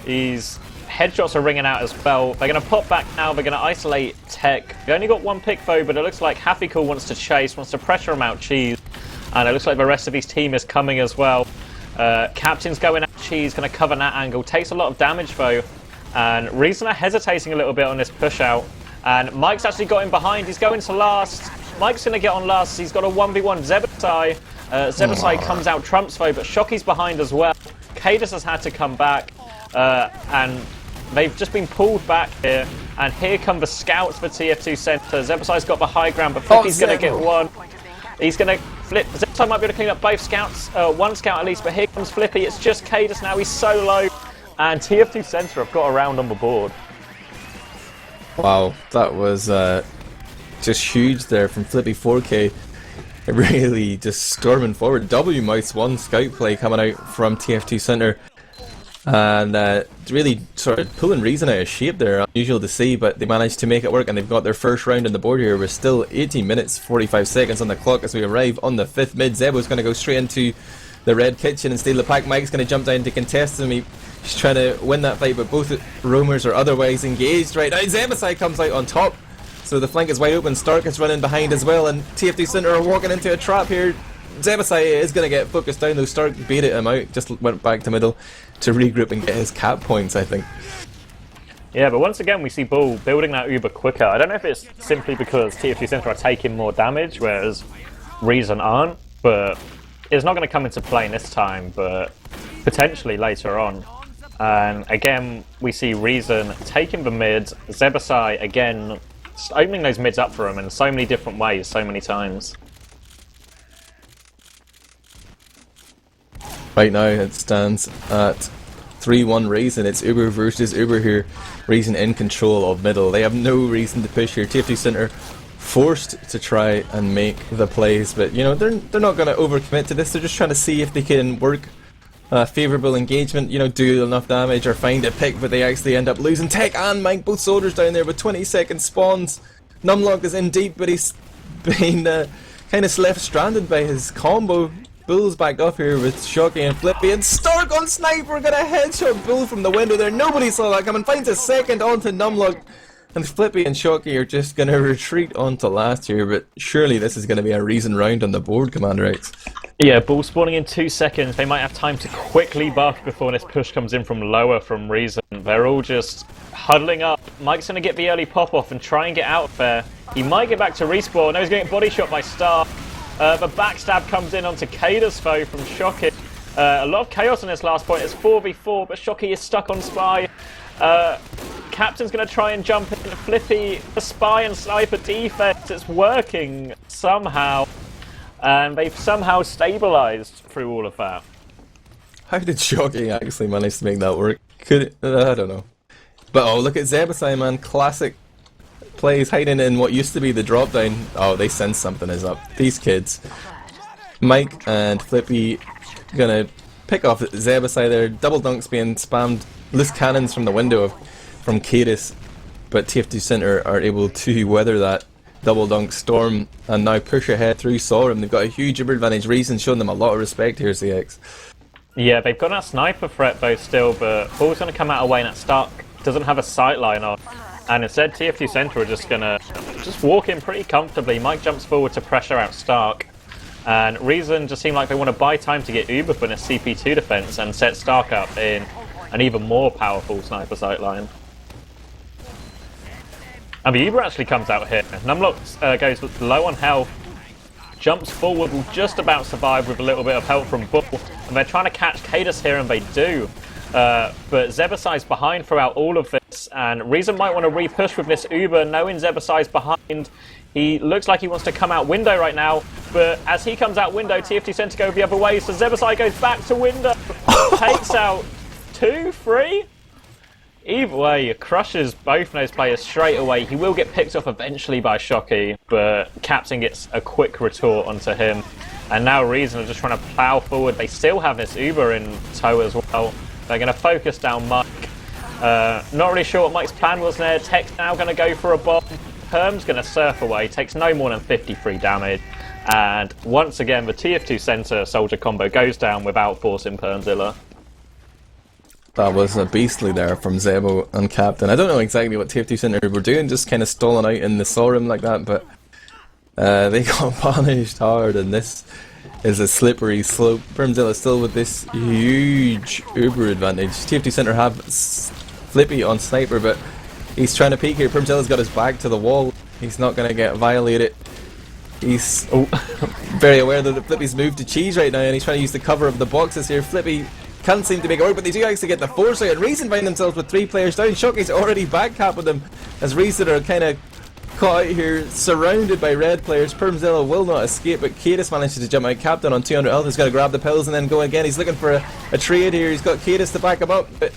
His headshots are ringing out as well. They're going to pop back now. They're going to isolate Tech. They only got 1 pick though, but it looks like Hafficool wants to chase, wants to pressure him out Cheese. And it looks like the rest of his team is coming as well. Captain's going at Cheese, going to cover that angle. Takes a lot of damage though. And Reason are hesitating a little bit on this push out. And Mike's actually got him behind. He's going to last. Mike's going to get on last. He's got a 1v1 Zebbosai. Zebbosai comes out trumps though, but Shocky's behind as well. kaidus has had to come back. And they've just been pulled back here. And here come the scouts for TF2 Center. Zebbosai's got the high ground, but Flippy's going to get one. He's going to flip. Zebbosai might be able to clean up both scouts. 1 scout at least, but here comes Flippy. It's just kaidus now. He's so low. And TF2 Center have got a round on the board. Wow, that was just huge there from Flippy 4K. Really just storming forward. W mouse 1 scout play coming out from TF2 Center. And really sort of pulling Reason out of shape there. Unusual to see, but they managed to make it work and they've got their first round on the board here. We're still 18 minutes 45 seconds on the clock as we arrive on the 5th mid. Zebo's going to go straight into the red kitchen and steal the pack. Mike's going to jump down to contest him. He's trying to win that fight, but both roamers are otherwise engaged right now. Zebbosai comes out on top, so the flank is wide open. Stark is running behind as well, and TF2 Center are walking into a trap here. Zebbosai is going to get focused down, though. Stark baited him out, just went back to middle to regroup and get his cap points, I think. Yeah, but once again we see Bull building that Uber quicker. I don't know if it's simply because TF2 Center are taking more damage, whereas Reason aren't, but it's not going to come into play this time, but potentially later on. And again, we see Reason taking the mid, Zebbosai again opening those mids up for him in so many different ways, so many times. Right now it stands at 3-1 Reason. It's Uber versus Uber here. Reason in control of middle. They have no reason to push here. TF2 Center forced to try and make the plays, but you know they're not going to overcommit to this. They're just trying to see if they can work favourable engagement, you know, do enough damage or find a pick, but they actually end up losing. Tech and Mike, both soldiers down there with 20 second spawns. Numlocked is in deep, but he's been kind of left stranded by his combo. Bull's backed up here with Shocky and Flippy, and Stark on Sniper got a headshot Bull from the window there. Nobody saw that coming. Finds a second onto Numlocked, and Flippy and Shocky are just going to retreat onto last here, but surely this is going to be a Reason round on the board, CommanderX. Yeah, Bull spawning in 2 seconds. They might have time to quickly buff before this push comes in from lower from Reason. They're all just huddling up. Mike's going to get the early pop-off and try and get out there. He might get back to respawn. No, he's going to get body shot by Star. The backstab comes in onto kaidus though from Shocky. A lot of chaos on this last point. It's 4v4, but Shocky is stuck on Spy. Captain's going to try and jump in. Flippy, the Spy and Sniper defense. It's working somehow. And they've somehow stabilised through all of that. How did Shocky actually manage to make that work? I don't know. But oh, look at Zebbosai, man. Classic plays hiding in what used to be the drop down. Oh, they sense something is up. These kids. Mike and Flippy gonna pick off Zebbosai there. Double dunks being spammed. Loose cannons from the window from kaidus. But TF2 Center are able to weather that double dunk storm and now push ahead through Sorum. They've got a huge uber advantage. Reason showing them a lot of respect here, CX. Yeah, they've got that sniper threat though still, but Ball's going to come out away and that Stark doesn't have a sight line off. And instead TF2 Center are just going to walk in pretty comfortably. Mike jumps forward to pressure out Stark. And Reason just seem like they want to buy time to get Uber in a CP2 defense and set Stark up in an even more powerful sniper sight line. And the Uber actually comes out here. Numlocked goes low on health, jumps forward, will just about survive with a little bit of help from Bull. And they're trying to catch kaidus here, and they do. But Zebbosai's behind throughout all of this, and Reason might want to re-push with this Uber, knowing Zebbosai's behind. He looks like he wants to come out window right now, but as he comes out window, TF2 Center go the other way, so Zebbosai goes back to window, takes out 2, 3? Either way, crushes both those players straight away. He will get picked off eventually by Shocky, but Captain gets a quick retort onto him. And now Reason are just trying to plow forward. They still have this Uber in tow as well. They're going to focus down Mike. Not really sure what Mike's plan was there. Tech's now going to go for a bomb. Perm's going to surf away, takes no more than 53 damage. And once again, the TF2 Center Soldier combo goes down without forcing Permzilla. That was a beastly there from Zebo and Captain. I don't know exactly what TF2 Center were doing, just kind of stalling out in the Sorum like that, but they got punished hard, and this is a slippery slope. Permzilla still with this huge Uber advantage. TF2 Center have Flippy on Sniper, but he's trying to peek here. Permzilla's got his back to the wall. He's not going to get violated. He's very aware that Flippy's moved to cheese right now, and he's trying to use the cover of the boxes here. Flippy can't seem to make it work, but they do actually get the force out, and Reason find themselves with 3 players down. Shocky's already back cap with them, as Reason are kind of caught out here, surrounded by red players. Permzilla will not escape, but kaidus manages to jump out. Captain on 200 health is going to grab the pills and then go again. He's looking for a trade here. He's got kaidus to back him up, but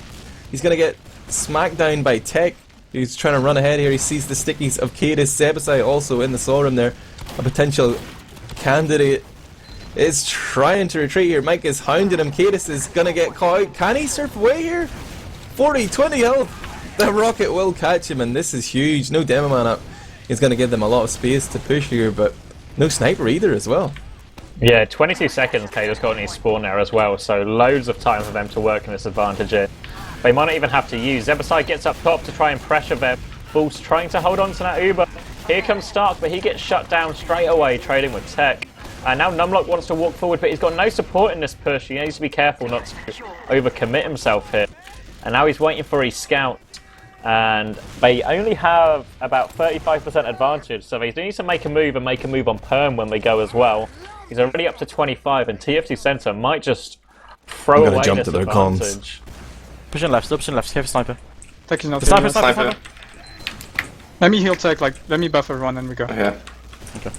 he's going to get smacked down by Tech. He's trying to run ahead here. He sees the stickies of kaidus. Zebbosai also in the Sorum there. A potential candidate is trying to retreat here. Mike is hounding him. kaidus is going to get caught out. Can he surf away here? 40, 20 health. The rocket will catch him, and this is huge. No demo man up. He's going to give them a lot of space to push here, but no sniper either as well. Yeah, 22 seconds kaidus got any spawn there as well, so loads of time for them to work in this advantage here. They might not even have to use. Zebbosai gets up top to try and pressure them. Bull's trying to hold on to that Uber. Here comes Stark, but he gets shut down straight away, trading with Tech. And now Numlocked wants to walk forward, but he's got no support in this push. He needs to be careful not to overcommit himself here. And now he's waiting for his scout. And they only have about 35% advantage, so they need to make a move and make a move on Perm when they go as well. He's already up to 25, and TF2 Center might just throw away jump this to their advantage. Pushing left, still pushing left. Careful sniper. Tech is not The sniper, here. sniper, sniper. Let me heal Tech, like, let me buff everyone and we go. Yeah. Okay.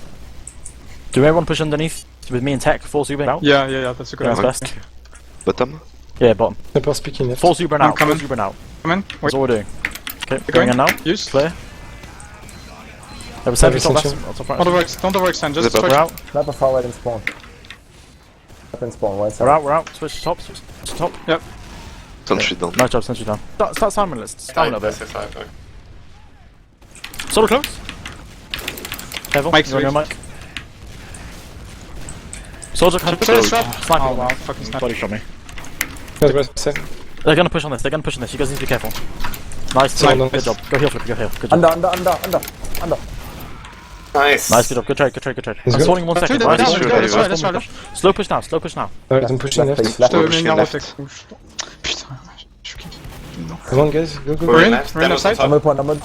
Do everyone push underneath with me and Tech? Force Uber out? Yeah, that's a good That's idea. best. Bottom? Yeah, bottom. Sniper speaking left. Force Uber I'm out. coming. Force Uber out. Come in. That's Wait. all we're doing. Okay, Going. going in now. Use. Clear. Have a 70 top Essential. left. Top right. Don't overextend, just Zip up. We're switch. out. Sniper forward and spawn. Up and spawn, right We're out. We're out. Switch to top. Switch to top. Yep. Sentry down. Nice job. Sentry down. Start Simon list. Down a bit. Solo close. Careful. Mike's You're on weak. Mike. Soldier come. Soldier trap. Sniper. Oh wow, fucking sniper. Body shot me. Guys, guys, safe. They're gonna push on this. They're gonna push on this. You guys need to be careful. Nice. Simon, Good job. Go heal, Flip. Go heal. Good job. Under. Nice. Nice. Good job. Good trade. Good trade. Good trade. He's I'm good. spawning 1 second. Let's Right? try, let's try, let's try, let's try. Slow push now. Slow push now. Alright, I'm pushing left. Je te mets pushing une arrow left. Tech. Putain, je suis Come on, guys. Go, go, go. We're in offside. I'm point. Demon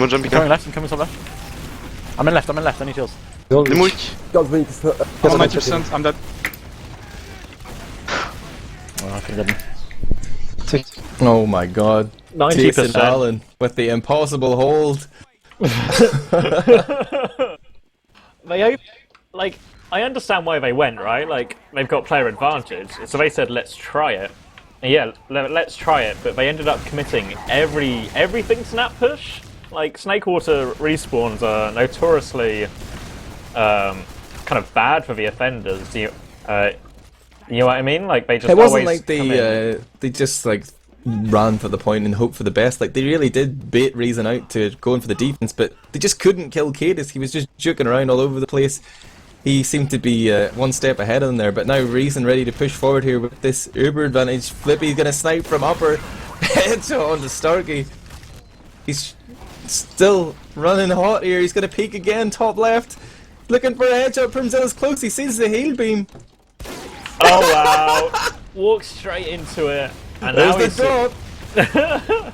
jumping I'm coming up. left. I'm coming top left. I'm in left. I'm in left. I need heals. Don't Demon weak. I'm 90%, I'm dead. Oh, I can get him. Oh my god. 90%. Jason Allen with the impossible hold. I understand why they went, right? Like, they've got player advantage, so they said, let's try it. And yeah, let's try it, but they ended up committing everything to that push. Like, Snakewater respawns are notoriously kind of bad for the offenders. You know what I mean? Like they just It wasn't always like come in. they just like ran for the point and hoped for the best. Like they really did bait Reason out to go in for the defense, but they just couldn't kill kaidus. He was just juking around all over the place. He seemed to be one step ahead of them there, but now Reason ready to push forward here with this Uber advantage. Flippy's gonna snipe from upper, headshot on the Starkey. He's still running hot here. He's gonna peek again, top left, looking for a headshot. Permzilla's close. He sees the hail beam. Oh wow! Walks straight into it, and now There's the drop.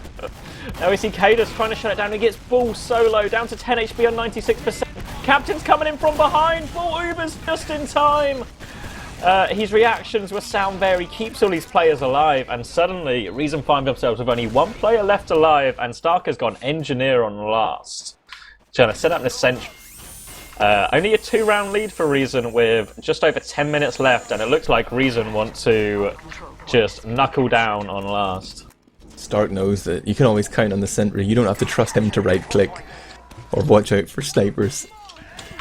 Now we see kaidus trying to shut it down. He gets Bull solo down to 10 HP on 96%. Captain's coming in from behind. Bull Uber's just in time. His reactions were sound there. He keeps all these players alive, and suddenly Reason find themselves with only one player left alive, and Stark has gone engineer on last. Trying to set up this sentry. Only a 2-round lead for Reason with just over 10 minutes left, and it looks like Reason want to just knuckle down on last. Stark knows that you can always count on the sentry. You don't have to trust him to right click or watch out for snipers.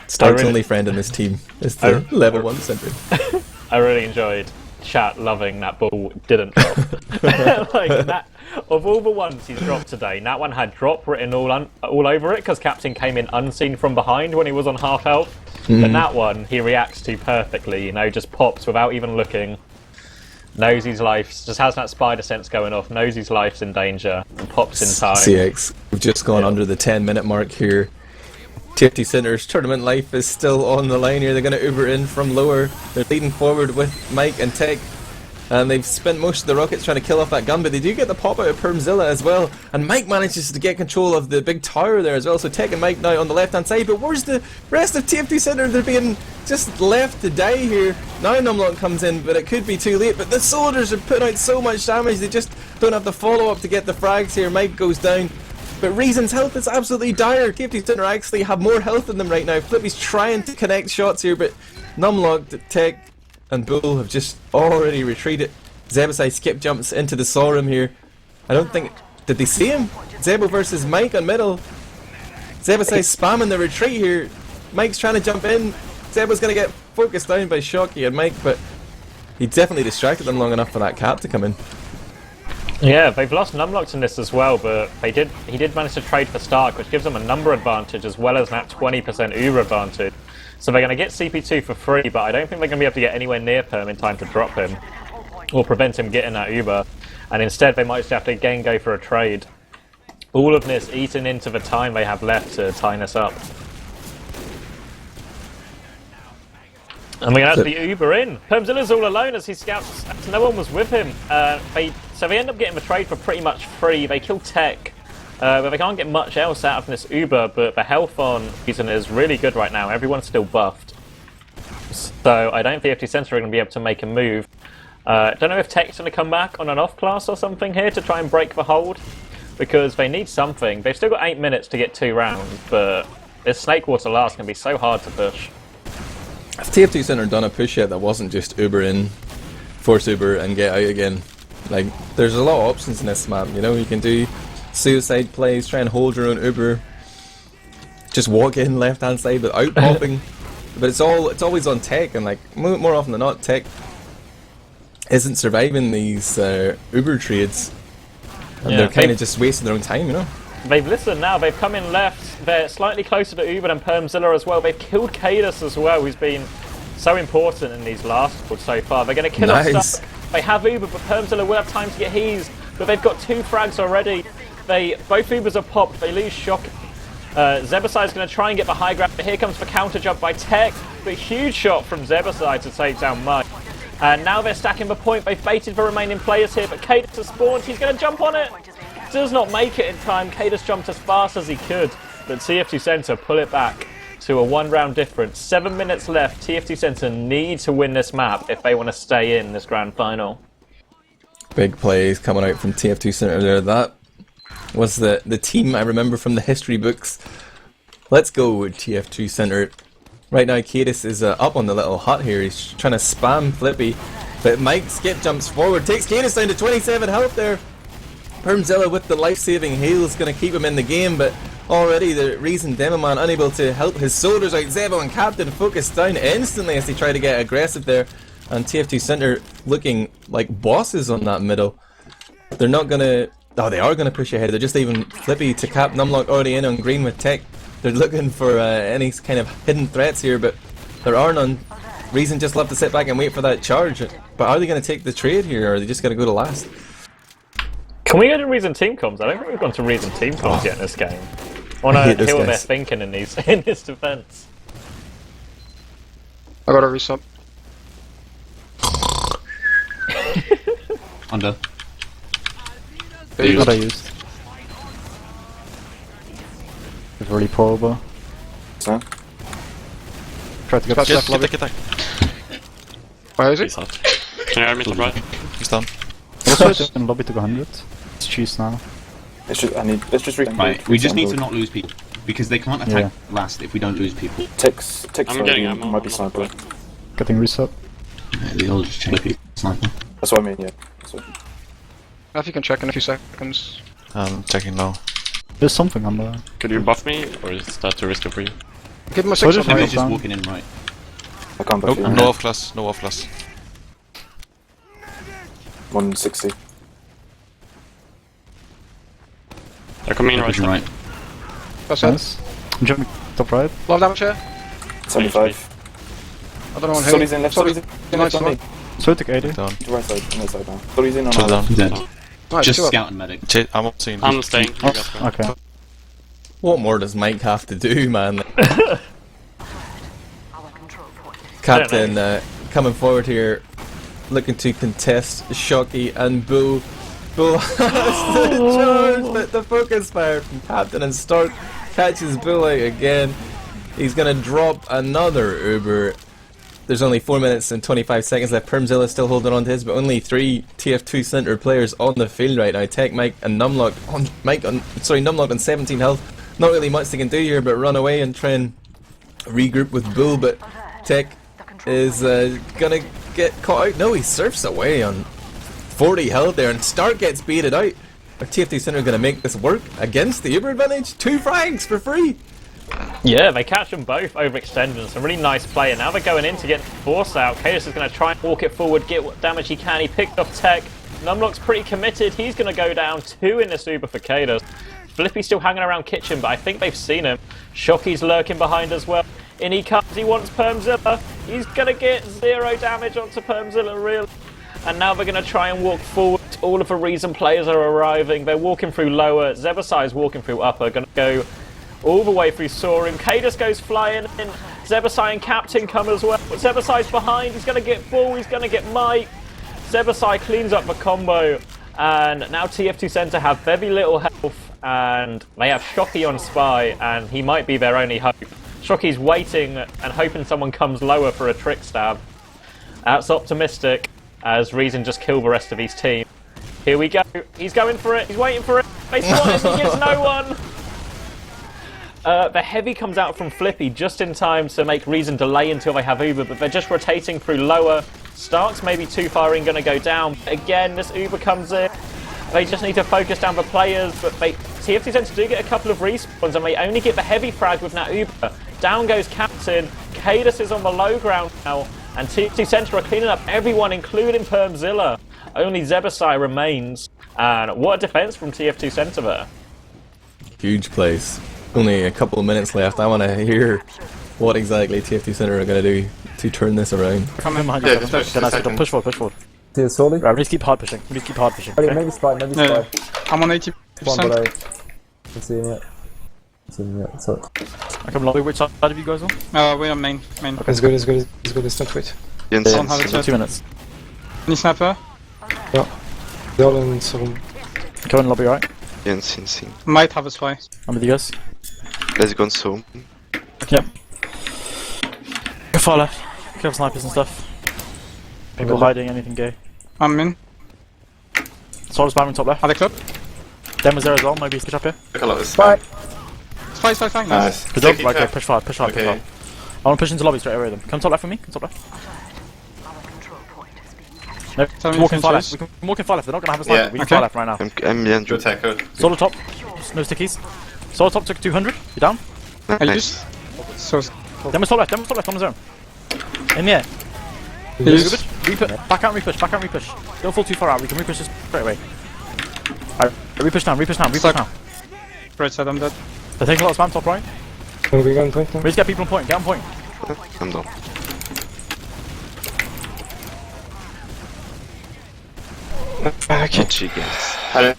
Stark's only friend in this team is the level 1 sentry. I really enjoyed chat loving that Bull didn't drop. Like that, of all the ones he's dropped today, that one had drop written all over it because Captain came in unseen from behind when he was on half health. And that one he reacts to perfectly, you know, just pops without even looking. Knows his life, just has that spider sense going off, knows his life's in danger, and pops in time. CX, we've just gone under the 10-minute mark here. TFT Center's tournament life is still on the line here. They're going to Uber in from lower. They're leading forward with Mike and Tech. And they've spent most of the rockets trying to kill off that gun, but they do get the pop out of Permzilla as well. And Mike manages to get control of the big tower there as well. So Tech and Mike now on the left-hand side. But where's the rest of TFT Center? They're being just left to die here. Now Numlocked comes in, but it could be too late. But the soldiers are putting out so much damage, they just don't have the follow-up to get the frags here. Mike goes down. But Reason's health is absolutely dire. TFT Center actually have more health than them right now. Flippy's trying to connect shots here, but Numlocked, Tech, and Bull have just already retreated. Zebbosai skip jumps into the saw room here. I don't think... Did they see him? Zebo versus Mike on middle. Zebbosai spamming the retreat here. Mike's trying to jump in. Zebo's going to get focused down by Shocky and Mike, but he definitely distracted them long enough for that cap to come in. Yeah, they've lost Numlocked in this as well, but he did manage to trade for Stark, which gives them a number advantage as well as that 20% Uber advantage. So they're going to get CP2 for free, but I don't think they're going to be able to get anywhere near Perm in time to drop him or prevent him getting that Uber. And instead they might just have to again go for a trade. All of this eaten into the time they have left to tie this up. And we're going to have the Uber in. Permzilla's all alone as he scouts. No one was with him. So they end up getting the trade for pretty much free. They kill Tech. But they can't get much else out of this Uber, but the health on Reason is really good right now. Everyone's still buffed. So I don't think TFT Center are going to be able to make a move. Don't know if Tech's going to come back on an off class or something here to try and break the hold, because they need something. They've still got 8 minutes to get 2 rounds, but this Snake Water last can be so hard to push. If TFT Center done a push yet that wasn't just Uber in, force Uber and get out again. Like, there's a lot of options in this map, you know, you can do suicide plays, try and hold your own Uber, just walk in left hand side without popping. But it's always on Tech, and like more often than not Tech isn't surviving these Uber trades, and they're kind of just wasting their own time, you know. They've listened now, they've come in left, they're slightly closer to Uber than Permzilla as well. They've killed kaidus as well, who's been so important in these last builds so far. They're going to kill us stuff. They have Uber, but Permzilla will have time to get his, but they've got 2 frags already. Both Ubers are popped, they lose Shock. Zebbosai is going to try and get the high ground, but here comes the counter jump by Tech. But huge shot from Zebbosai to take down Mike. And now they're stacking the point. They've baited the remaining players here, but kaidus has spawned. He's going to jump on it. Does not make it in time. kaidus jumped as fast as he could, but TFT Center pull it back to a 1-round difference. 7 minutes left. TFT Center need to win this map if they want to stay in this grand final. Big plays coming out from TF2 Center there. That was the team I remember from the history books. Let's go with TF2 Center. Right now kaidus is up on the little hut here. He's trying to spam Flippy, but Mike skip jumps forward, takes kaidus down to 27 health there. Permzilla with the life-saving hail is going to keep him in the game, but already the Reason Demoman unable to help his soldiers out. Zebo and Captain focused down instantly as they try to get aggressive there. and TF2 Center looking like bosses on that middle. They're not gonna... Oh, they are gonna push ahead. They're just leaving Flippy to cap. Numlocked already in on green with tech. They're looking for any kind of hidden threats here, but there are none. Reason just love to sit back and wait for that charge. But are they gonna take the trade here, or are they just gonna go to last? Can we go to Reason Team Comms? I don't think we've gone to Reason Team Comms yet in this game. I wanna hear what they're thinking in this defense. I got a resub. Under. What I used. It's really probable. So, Try to get Get left lobby. that. Where is He's it? out. Can you hear me to right? He's down. Also in lobby to go 100. Let's choose now. let's just Right, we just need to not lose people. Because they can't attack last if we don't lose people. Text I'm getting ammo. might be sniper. Getting reset. Yeah, they all just change people. Sniper. That's what I mean, yeah. That's what... If you can check in a few seconds. I'm checking now. There's something on there. Could you buff me, or is that too risky for you? Give him a So 6 just on Right. He's just down. walking in right. I can't buff you. No off class, no off class. 160. They're coming in right. Pushing right. That's it. Nice. I'm jumping top right. Love damage here. 75. I don't know one Solly's here. in, left Solly's in. Left on me. So take 80. Down. To right side now. Solly's in on Chill my down. left. Dead. Nice, Just two up. scout and medic. I'm not seeing. I'm staying. You guys go. Okay. What more does Mike have to do, man? Captain coming forward here, looking to contest Shocky and Bull. Bull has the charge, but the focus fire from Captain and Stark catches Bull out again. He's gonna drop another Uber. There's only 4 minutes and 25 seconds left. Permzilla still holding on to his, but only 3 TF2 Center players on the field right now. Tech, Mike, and Numlocked. Numlocked on 17 health. Not really much they can do here, but run away and try and regroup with Bull. But Tech is gonna get caught out. No, he surfs away on 40 health there, and Stark gets baited out. Are TF2 Center gonna make this work against the Uber advantage? 2 frags for free. Yeah, they catch them both overextending. Some really nice play, and now they're going in to get force out. kaidus is going to try and walk it forward, get what damage he can. He picked off Tech. Numlock's pretty committed. He's going to go down 2 in this Uber for kaidus. Flippy's still hanging around kitchen, but I think they've seen him. Shocky's lurking behind as well. In he comes. He wants Permzilla. He's going to get 0 damage onto Permzilla, really. And now they're going to try and walk forward. All of the Reason players are arriving. They're walking through lower. Zebbosai is walking through upper. Going to go all the way through Soaring. kaidus goes flying in. Zebbosai and Captain come as well. Zebbosai's behind. He's going to get Bull. He's going to get Mike. Zebbosai cleans up the combo. And now TF2 Center have very little health. And they have Shocky on Spy. And he might be their only hope. Shocky's waiting and hoping someone comes lower for a trick stab. That's optimistic, as Reason just kill the rest of his team. Here we go. He's going for it. He's waiting for it. They spot him. He gets no one. The heavy comes out from Flippy just in time to make Reason delay until they have Uber, but they're just rotating through lower. Stark's maybe too far in, going to go down. Again, this Uber comes in. They just need to focus down the players, but TF2 Center do get a couple of respawns, and they only get the heavy frag with that Uber. Down goes Captain. kaidus is on the low ground now, and TF2 Center are cleaning up everyone, including Permzilla. Only Zebbosai remains, and what a defense from TF2 Center there. Huge place. Only a couple of minutes left. I want to hear what exactly TF2 Center are going to do to turn this around. Come in behind you. Push forward, push forward. See the Solly? Right, we need to keep hard pushing. We need to keep hard pushing. Okay? Maybe Spy, maybe Yeah. Spy. I'm on 80%. One, but I can see him yet. See him yet, so. I come lobby. Which side of you guys on? We're on main. Okay. It's good, it's good, it's good. Let's not wait. Jens, Don't have it yet. 2 minutes. Any sniper? They're all in some. Come in lobby, right? Jens. Might have a spy. I'm with you guys. Let's go so. Yep. Go far left. Kill snipers and stuff. People hiding, anything gay. I'm in. Solar spamming top left. Are they club? Dem was there as well, maybe switch up here. Spy! Spy, nice. Good job, right, okay, push hard, push hard, push hard. I want to push into lobby straight away with them. Come top left for me, come top left. No, Tell me walking if far you left. We can walk in far left, they're not going to have a sniper. We need far left right now. I'm behind you. Solo top, no stickies. Solo top took 200, you down? Nice. So, Dem was top left on his own. In the air. use. Back out and repush, back out and repush. Don't fall too far out, we can repush this straight away. Alright, repush now, repush now, repush Suck. now. Right side, I'm dead. They're taking a lot of spam top right. We going point. We just get people on point, get on point. I'm down. GG guys.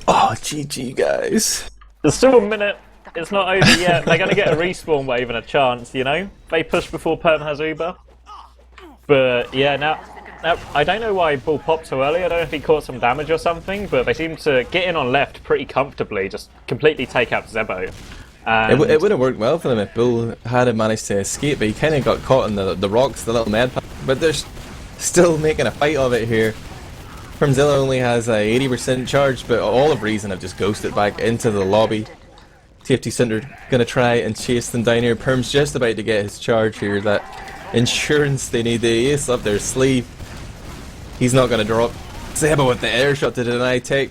Oh, GG, guys. There's still a minute. It's not over yet. They're going to get a respawn wave and a chance, you know? They push before Perm has Uber. But yeah, now I don't know why Bull popped so early. I don't know if he caught some damage or something, but they seem to get in on left pretty comfortably, just completely take out Zebbo. It would have worked well for them if Bull had managed to escape, but he kind of got caught in the rocks, the little med pack. But they're still making a fight of it here. Permzilla only has a 80% charge, but all of Reason have just ghosted back into the lobby. TFT Center gonna try and chase them down here. Perm's just about to get his charge here. That insurance they need, the ace up their sleeve. He's not gonna drop. Zebbo with the air shot to deny tech.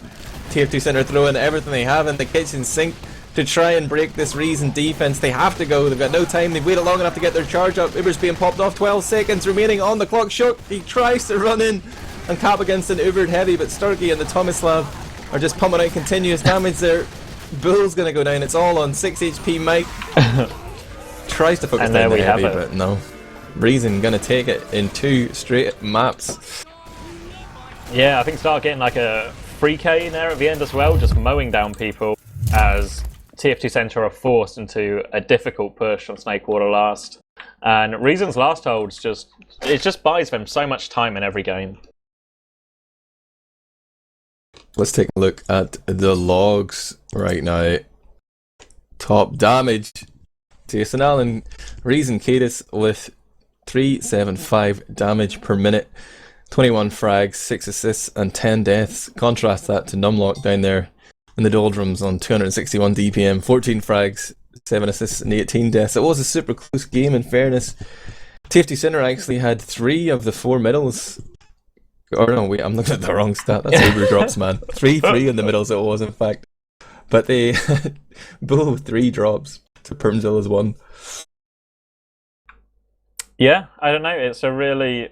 TFT Center throwing everything they have in the kitchen sink to try and break this Reason defense. They have to go. They've got no time. They've waited long enough to get their charge up. Uber's being popped off. 12 seconds remaining on the clock. Shook. He tries to run in and cap against an Ubered heavy, but Sturkey and the Tomislav are just pumping out continuous damage there. Bull's gonna go down. It's all on 6 HP Mike. Tries to focus down the heavy, but no. Reason gonna take it in 2 straight maps. Yeah, I think start getting like a 3k in there at the end as well, just mowing down people as TFT Center are forced into a difficult push on Snakewater last. And Reason's last holds just buys them so much time in every game. Let's take a look at the logs right now. Top damage. Jason Allen, Reason kaidus with 375 damage per minute. 21 frags, 6 assists and 10 deaths. Contrast that to Numlocked down there in the doldrums on 261 DPM. 14 frags, 7 assists and 18 deaths. It was a super close game in fairness. TFT Center actually had 3 of the 4 middles. Or no, wait, I'm looking at the wrong stat. That's Uber drops, man. 3 in the middles it was, in fact. But they Bull with 3 drops to Permzilla's 1. Yeah, I don't know. It's a really...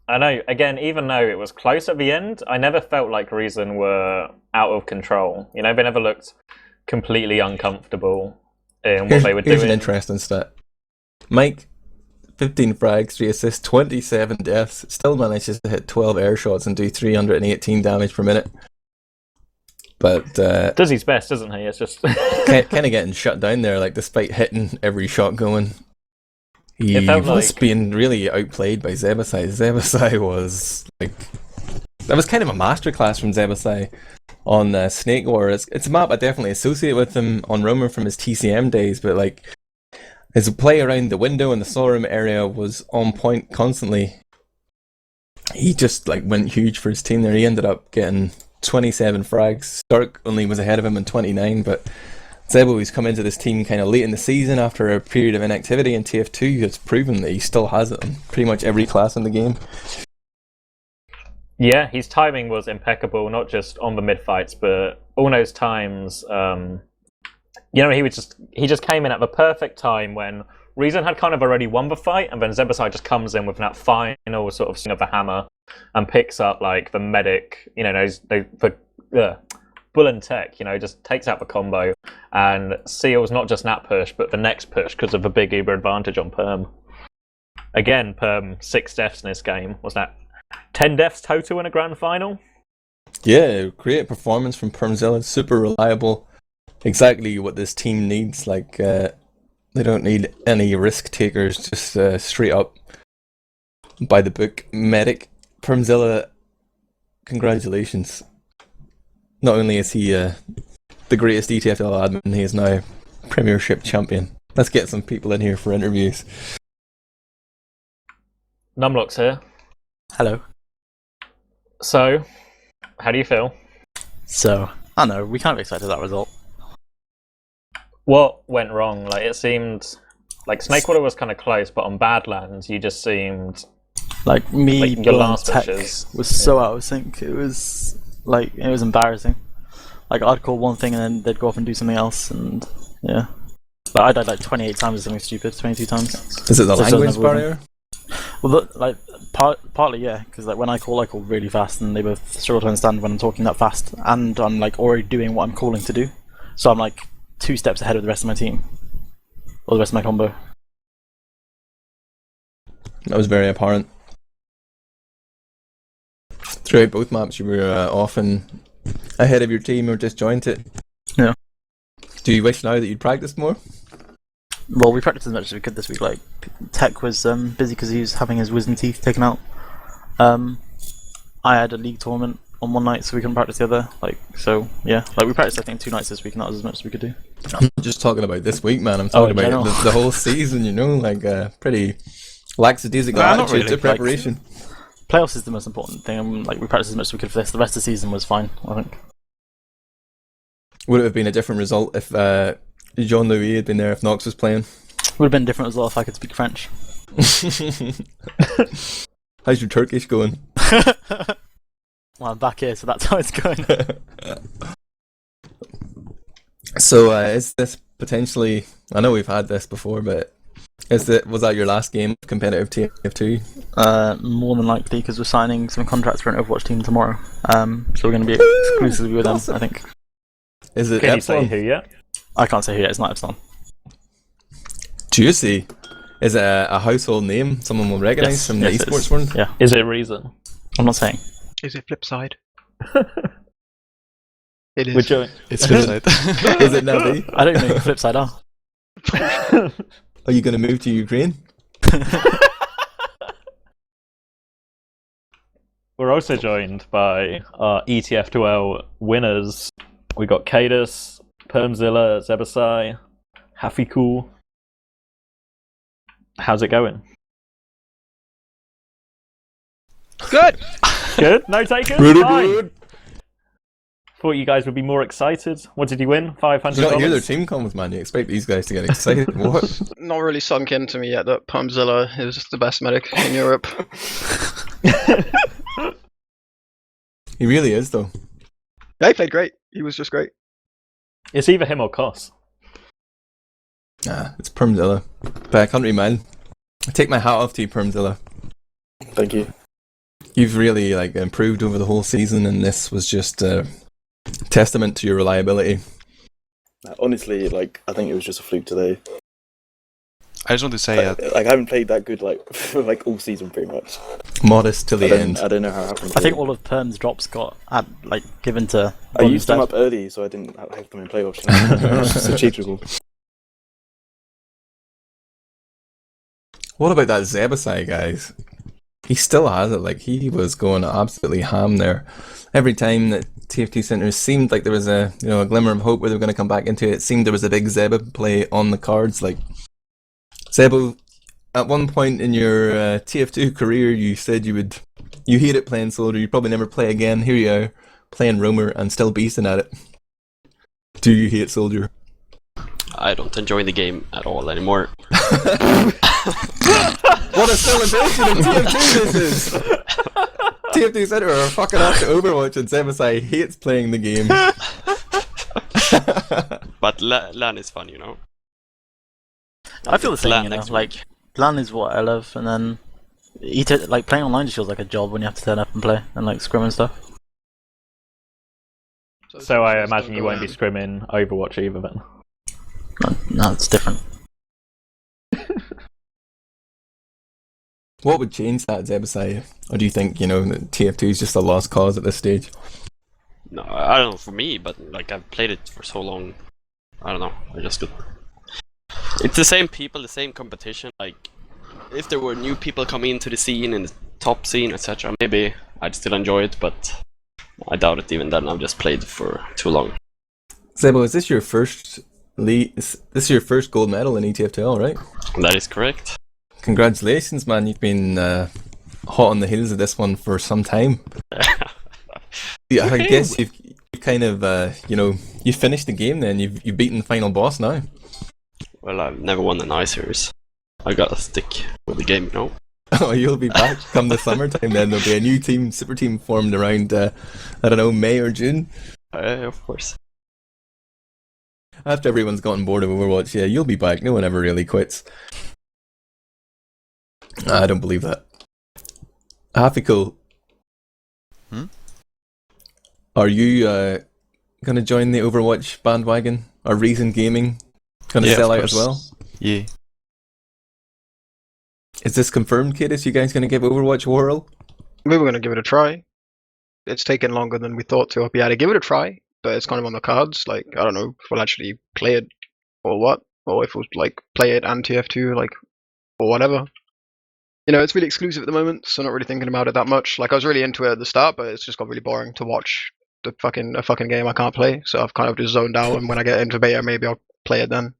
I know, again, even though it was close at the end, I never felt like Reason were out of control. You know, they never looked completely uncomfortable in what they were doing. Here's an interesting stat. Mike, 15 frags, 3 assists, 27 deaths, still manages to hit 12 air shots and do 318 damage per minute. But does his best, doesn't he? It's just kind of getting shut down there, like despite hitting every shot going. He felt was like... being really outplayed by Zebbosai. Zebbosai was like... That was kind of a masterclass from Zebbosai on Snake War. It's a map I definitely associate with him on Roamer from his TCM days, but like his play around the window in the solar room area was on point constantly. He just like went huge for his team there. He ended up getting 27 frags. Stark only was ahead of him in 29, but Zebbo, who's come into this team kind of late in the season after a period of inactivity in TF2, has proven that he still has it on pretty much every class in the game. Yeah, his timing was impeccable, not just on the mid fights, but all those times. You know, he just came in at the perfect time when Reason had kind of already won the fight, and then Zebbosai just comes in with that final sort of swing of the hammer and picks up like the medic. You know, Bull and Tech, you know, just takes out the combo and seals not just that push, but the next push because of the big Uber advantage on Perm. Again, Perm, 6 deaths in this game. Was that 10 deaths total in a grand final? Yeah, great performance from Permzilla. Super reliable. Exactly what this team needs. Like, they don't need any risk takers, just straight up by the book medic. Permzilla, congratulations. Not only is he the greatest ETF2L admin, he is now Premiership champion. Let's get some people in here for interviews. Numlock's here. Hello. So, how do you feel? So, I don't know, we kind of expected that result. What went wrong? Like, it seemed like Snakewater was kind of close, but on Badlands, you just seemed like me. Like your last Tech pushes was so out of sync. It was like it was embarrassing. Like I'd call one thing and then they'd go off and do something else, and yeah. But I died like 28 times or something stupid, 22 times. Is it the language barrier? Well, look, like partly, yeah, because like when I call really fast, and they both struggle to understand when I'm talking that fast, and I'm like already doing what I'm calling to do, so I'm like 2 steps ahead of the rest of my team, or the rest of my combo. That was very apparent. Throughout both maps, you were often ahead of your team or disjointed. Yeah. Do you wish now that you'd practiced more? Well, we practiced as much as we could this week. Like, Tech was busy because he was having his wisdom teeth taken out. I had a league tournament on one night, so we couldn't practice the other. Like, so yeah, like we practiced I think 2 nights this week, and that was as much as we could do. I'm not just talking about this week, man. I'm talking about the whole season. You know, like pretty lackadaisical attitude to preparation. Like, playoffs is the most important thing, and like we practiced as much as we could for this. The rest of the season was fine, I think. Would it have been a different result if Jean-Louis had been there, if Nox was playing? Would have been different as well if I could speak French. How's your Turkish going? Well, I'm back here, so that's how it's going. So, is this potentially... I know we've had this before, but was that your last game of competitive TF2? More than likely, because we're signing some contracts for an Overwatch team tomorrow. So we're going to be exclusively with them, I think. Is it Can you say who yet? I can't say who yet, it's not Epsilon. Juicy. Is it a household name someone will recognise from the esports world? Yeah. Is it Reason? I'm not saying. Is it Flipside? It is. We're joined. It's Flipside. Is it Navi? I don't know who Flipside are. Are you going to move to Ukraine? We're also joined by our ETF2L winners. We got Kaidus, Permzilla, Zebbosai, Hafficool. How's it going? Good! Good? No takers? Fine. Thought you guys would be more excited. What did you win? $500? You don't hear their team comms, man. You expect these guys to get excited. What? Not really sunk into me yet that Permzilla is the best medic in Europe. He really is, though. Yeah, he played great. He was just great. It's either him or Koss. It's Permzilla. But I can't remind. I take my hat off to you, Permzilla. Thank you. You've really improved over the whole season, and this was just a testament to your reliability. Honestly, I think it was just a fluke today. I just want to say I haven't played that good for all season pretty much. Modest till the end. I don't know how it happened. I think all of Perm's drops got given to. I used them up early, so I didn't have them in playoffs. It's achievable. What about that Zebbosai, guys? He still has it. He was going absolutely ham there. Every time that TF2 Centres seemed like there was a glimmer of hope where they were going to come back into it, it seemed there was a big Zebba play on the cards. Zebbo, at one point in your TF2 career, you said you hated playing Soldier, you'd probably never play again. Here you are, playing Roamer and still beasting at it. Do you hate Soldier? I don't enjoy the game at all anymore. What a celebration of TF2 this is! TF2 Centre are fucking off to Overwatch, and Zebbosai hates playing the game. But LAN is fun, you know? I feel the same, LAN you know. next week. LAN is what I love, and then playing online just feels like a job when you have to turn up and play and scrim and stuff. So I imagine you won't be scrimming Overwatch either then. No, it's different. What would change that, Zebbosai? Or do you think, that TF2 is just a lost cause at this stage? No, I don't know for me, but I've played it for so long. I don't know. It's the same people, the same competition. If there were new people coming into the scene, in the top scene, etc., maybe I'd still enjoy it, but I doubt it even then. I've just played for too long. Zebbo, is this your first this is your first gold medal in ETF2L, right? That is correct. Congratulations, man. You've been hot on the heels of this one for some time. Yeah, I guess you've kind of, you finished the game then. You've beaten the final boss now. Well, I've never won an iSeries. I gotta stick with the game, Oh, you'll be back come the summertime then. There'll be a new team, super team formed around, May or June. Of course. After everyone's gotten bored of Overwatch, yeah, you'll be back. No one ever really quits. I don't believe that. Hafficool. Hmm? Are you going to join the Overwatch bandwagon? Are Reason Gaming going to Yeah, sell of out as course. well? Yeah. Is this confirmed, Kaidus? You guys going to give Overwatch a whirl? We were going to give it a try. It's taken longer than we thought to. Yeah, to give it a try, but it's kind of on the cards. Like, I don't know if we'll actually play it or what, or if we'll like play it and TF2, like, or whatever. You know, it's really exclusive at the moment, so not really thinking about it that much. Like, I was really into it at the start, but it's just got really boring to watch a fucking game I can't play. So I've kind of just zoned out, and when I get into beta, maybe I'll play it then.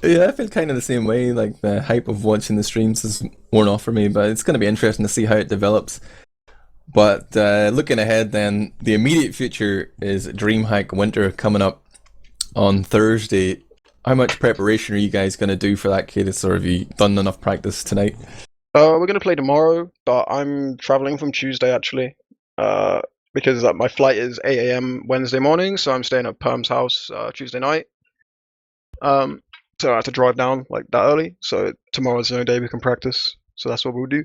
Yeah, I feel kind of the same way. Like, the hype of watching the streams is worn off for me, but it's going to be interesting to see how it develops. But looking ahead then, the immediate future is DreamHack Winter coming up on Thursday. How much preparation are you guys going to do for that, Kaidus, or have you done enough practice tonight? We're gonna play tomorrow, but I'm traveling from Tuesday actually. Because my flight is 8 a.m. Wednesday morning, so I'm staying at Perm's house Tuesday night. So I have to drive down like that early. So tomorrow's the only day we can practice. So that's what we'll do.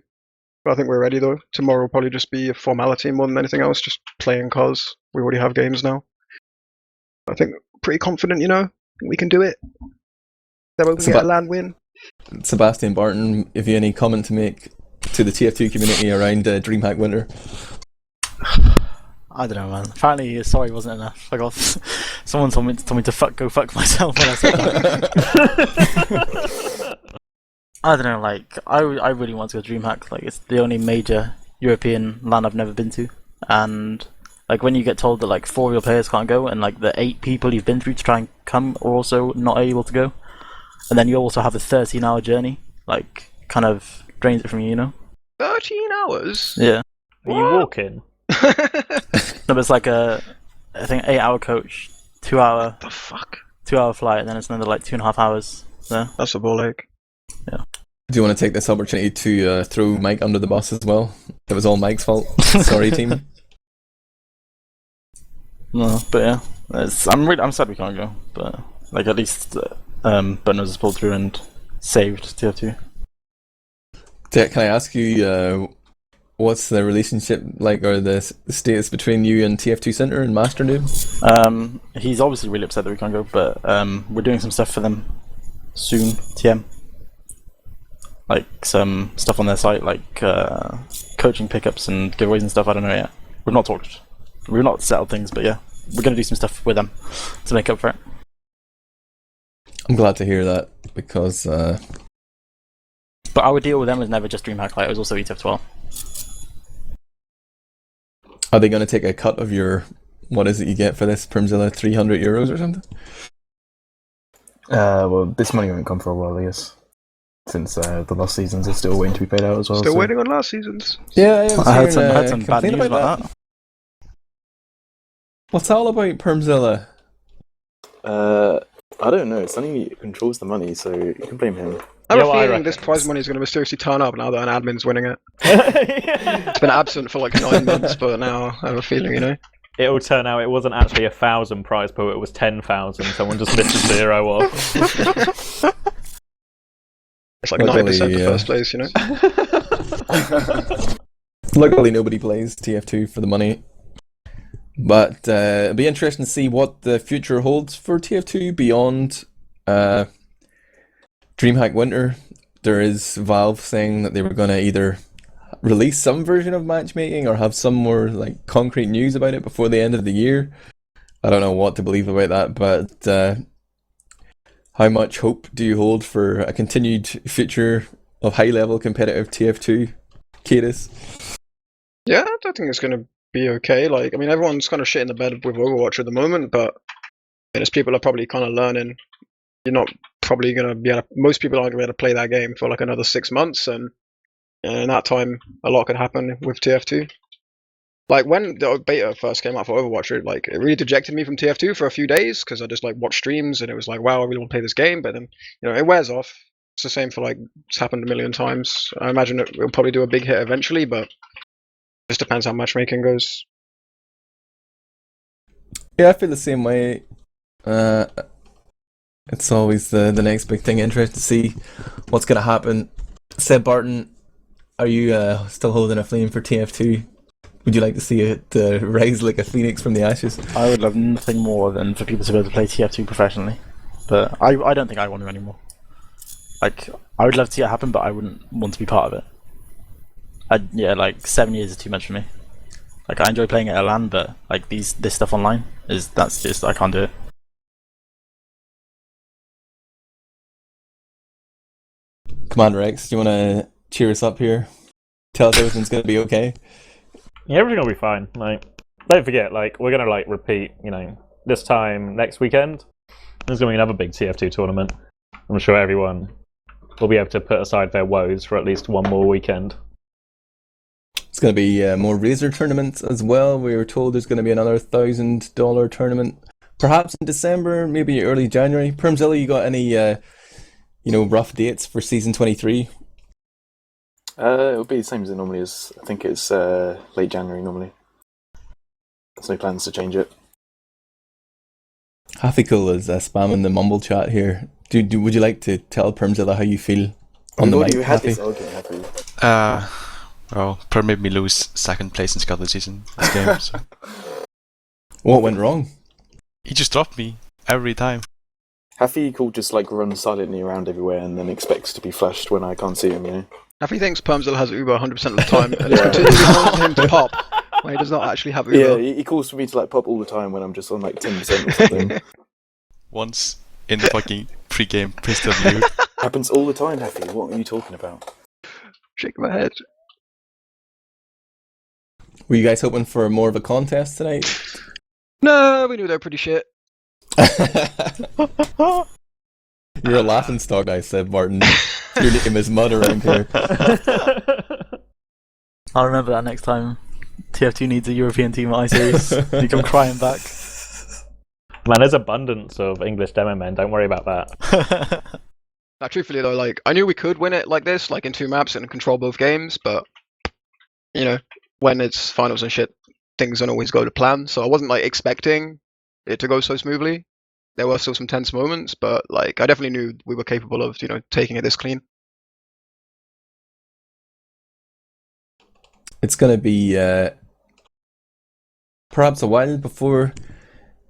But I think we're ready though. Tomorrow will probably just be a formality more than anything else, just playing cause we already have games now. I think pretty confident, you know, we can do it. Then we can get a land win. Sebastian Barton, have you any comment to make to the TF2 community around DreamHack Winter? I don't know, man. Apparently, sorry wasn't enough. I got someone told me to go fuck myself when I said that. I don't know. Like, I really want to go DreamHack. Like, it's the only major European LAN I've never been to, and like when you get told that like 4 of your players can't go, and like the 8 people you've been through to try and come are also not able to go, and then you also have a 13-hour journey, like, kind of drains it from you, you know? 13 hours? Yeah. Are you walking? No, but it's like I think 8-hour coach, 2-hour. What the fuck? 2-hour flight, and then it's another like 2.5 hours there. That's a ball ache. Yeah. Do you want to take this opportunity to throw Mike under the bus as well? It was all Mike's fault. Sorry, team. No, but yeah, I'm sad we can't go, but like at least Button has pulled through and saved TF2. Can I ask you, what's the relationship like, or the status between you and TF2 Center and Master Noob? He's obviously really upset that we can't go, but we're doing some stuff for them soon. TM, like some stuff on their site, like coaching pickups and giveaways and stuff. I don't know yet. We've not settled things, but yeah, we're gonna do some stuff with them to make up for it. I'm glad to hear that, because but our deal with them was never just DreamHack. Like, it was also ETF2L. Are they going to take a cut of your, what is it you get for this, Permzilla, €300 or something? Well, this money won't come for a while, I guess. Since the last seasons are still waiting to be paid out as well. Still waiting on last season's. Yeah, I heard some bad news about that. What's all about Permzilla? I don't know. Sonny controls the money, so you can blame him. I have a feeling this prize money is going to mysteriously turn up now that an admin's winning it. It's been absent for like 9 months, but now I have a feeling, you know. It'll turn out it wasn't actually 1,000 prize pool, it was 10,000. Someone just missed a 0 off. It's like 9% for first place, you know. Luckily, nobody plays TF2 for the money. But it'll be interesting to see what the future holds for TF2 beyond DreamHack Winter. There is Valve saying that they were going to either release some version of matchmaking or have some more like concrete news about it before the end of the year. I don't know what to believe about that, but how much hope do you hold for a continued future of high-level competitive TF2, Kaidus? Yeah, I think it's going to be okay. Like, I mean, everyone's kind of shit in the bed with Overwatch at the moment, but as people are probably kind of learning, you're not probably going to be able to, most people aren't going to be able to play that game for like another 6 months, and in that time, a lot could happen with TF2. Like, when the beta first came out for Overwatch, it really dejected me from TF2 for a few days, because I just like watched streams, and it was like, wow, I really want to play this game, but then, you know, it wears off. It's the same for like, it's happened a million times. I imagine it'll probably do a big hit eventually, but it just depends how matchmaking goes. Yeah, I feel the same way. It's always the next big thing. Interesting to see what's going to happen. Seb Barton, are you still holding a flame for TF2? Would you like to see it rise like a phoenix from the ashes? I would love nothing more than for people to be able to play TF2 professionally, but I don't think I want to anymore. Like, I would love to see it happen, but I wouldn't want to be part of it. Yeah, like 7 years is too much for me. Like, I enjoy playing at LAN, but like this stuff online that's just, I can't do it. CommanderX, do you want to cheer us up here? Tell us everything's going to be okay? Yeah, everything will be fine. Like, don't forget, like, we're gonna like repeat, you know, this time next weekend. There's gonna be another big TF2 tournament. I'm sure everyone will be able to put aside their woes for at least one more weekend. It's going to be more Razor tournaments as well. We were told there's going to be another $1,000 tournament, perhaps in December, maybe early January. Permzilla, you got any rough dates for season 23? It'll be the same as it normally is. I think it's late January normally. There's no plans to change it. Hafficool is spamming the mumble chat here. Would you like to tell Permzilla how you feel on the mic? You had this argument, have you? Well, Per made me lose second place in Scotland season this game. So. What went wrong? He just dropped me every time. Hafficool just like runs silently around everywhere and then expects to be flashed when I can't see him, you know? Haffy thinks Permzilla has Uber 100% of the time, and it's continually wanting him to pop when he does not actually have Uber. Yeah, he calls for me to like pop all the time when I'm just on like 10% or something. Once in the fucking pre-game pistol view. Happens all the time, Haffy. What are you talking about? Shake my head. Were you guys hoping for more of a contest tonight? No, we knew they were pretty shit. You're a laughing stock, I said, Martin. Your name is mud around here. I'll remember that next time TF2 needs a European team at iSeries. You come crying back. Man, there's abundance of English demo men. Don't worry about that. Now, truthfully though, like I knew we could win it like this, like in 2 maps and control both games, but you know, when it's finals and shit, things don't always go to plan. So I wasn't like expecting it to go so smoothly. There were still some tense moments, but like I definitely knew we were capable of, you know, taking it this clean. It's going to be perhaps a while before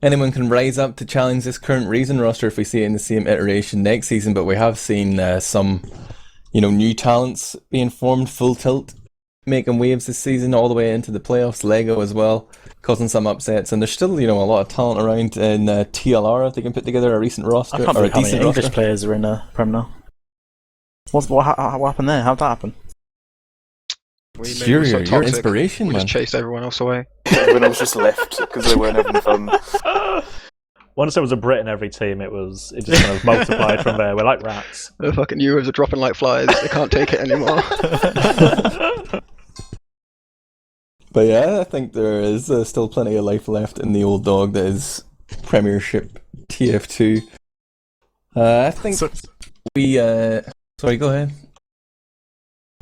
anyone can rise up to challenge this current Reason roster if we see it in the same iteration next season, but we have seen some, new talents being formed, Full Tilt making waves this season all the way into the playoffs, Lego as well, causing some upsets, and there's still, a lot of talent around in TLR if they can put together a recent roster, I can't or a believe how many decent English roster. players are in Prem now. What happened there? How'd that happen? You're inspiration, we man. just chased everyone else away. Everyone else just left because they weren't having fun. Once there was a Brit in every team, it just kind of multiplied from there. We're like rats. The fucking Euros are dropping like flies. They can't take it anymore. But yeah, I think there is still plenty of life left in the old dog that is Premiership TF2. I think we... sorry, go ahead.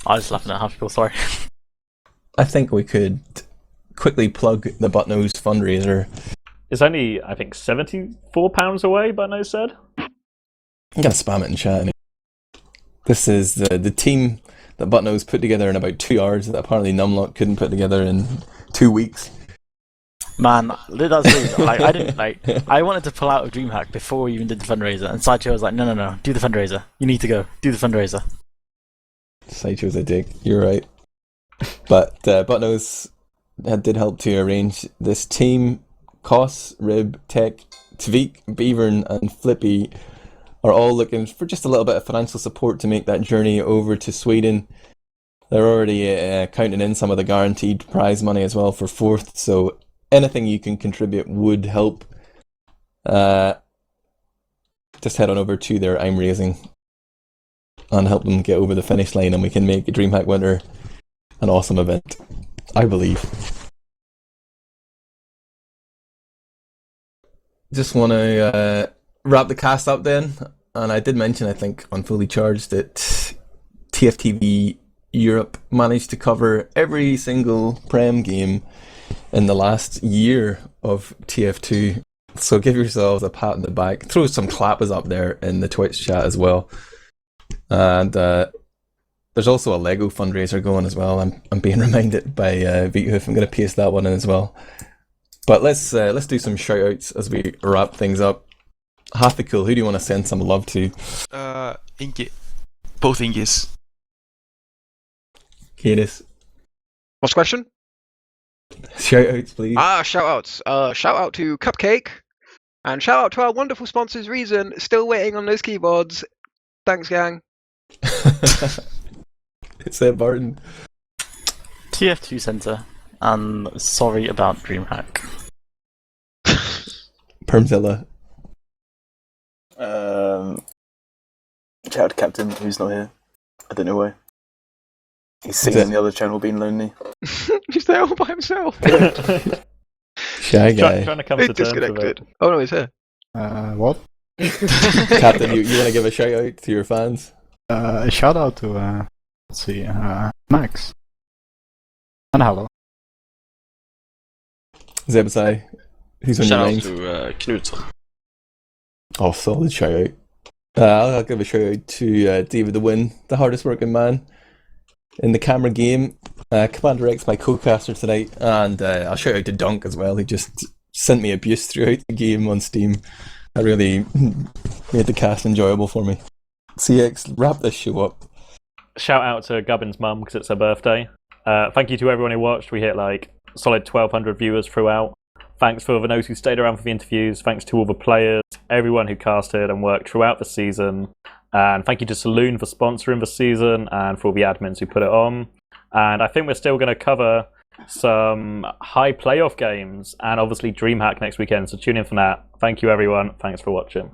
I was laughing at Hafficool, sorry. I think we could quickly plug the Buttnose fundraiser. It's only, I think, £74 away, Buttnose said. I'm going to spam it in chat. This is the team that Buttnose put together in about 2 hours that apparently Numlocked couldn't put together in 2 weeks. Man, that's really, I didn't I wanted to pull out of DreamHack before we even did the fundraiser, and Sideshow was like, no, do the fundraiser. You need to go, do the fundraiser. Sideshow's a dick, you're right. But Buttnose did help to arrange this team. Koss, Rib, Tech, Tvik, Beavern and Flippy are all looking for just a little bit of financial support to make that journey over to Sweden. They're already counting in some of the guaranteed prize money as well for 4th, so anything you can contribute would help. Just head on over to their I'm Raising and help them get over the finish line, and we can make DreamHack Winter an awesome event, I believe. Just want to wrap the cast up then, and I did mention, I think, on Fully Charged that TFTV Europe managed to cover every single Prem game in the last year of TF2. So give yourselves a pat on the back. Throw some clappers up there in the Twitch chat as well. And There's also a Lego fundraiser going as well. I'm being reminded by Vito. I'm going to paste that one in as well. But let's do some shout outs as we wrap things up. Hafficool, who do you want to send some love to? Inge. Both Inges. Kaidus. What's the question? Shout outs, please. Shout outs. Shout out to Cupcake. And shout out to our wonderful sponsors, Reason. Still waiting on those keyboards. Thanks, gang. It's Ed Barton. TF2 Center. And sorry about DreamHack. Permzilla. Shout out to Captain, who's not here. I don't know why. He's sitting on the other channel being lonely. He's there all by himself. Shy guy. Trying to come He's to terms with it. disconnected. Oh no, he's here. What? Captain, you want to give a shout out to your fans? A shout out to, let's see, Max. And hello. Zebbosai. Who's on your Shout out mind? to Knutson. Oh, solid shout out. I'll give a shout out to DavidTheWin, the hardest working man in the camera game. CommanderX, my co-caster tonight, and I'll shout out to Dunk as well. He just sent me abuse throughout the game on Steam. That really made the cast enjoyable for me. CX, wrap this show up. Shout out to Gubbin's mum because it's her birthday. Thank you to everyone who watched. We hit like solid 1,200 viewers throughout. Thanks for those who stayed around for the interviews. Thanks to all the players, everyone who casted and worked throughout the season. And thank you to Saloon for sponsoring the season and for all the admins who put it on. And I think we're still going to cover some high playoff games and obviously DreamHack next weekend. So tune in for that. Thank you, everyone. Thanks for watching.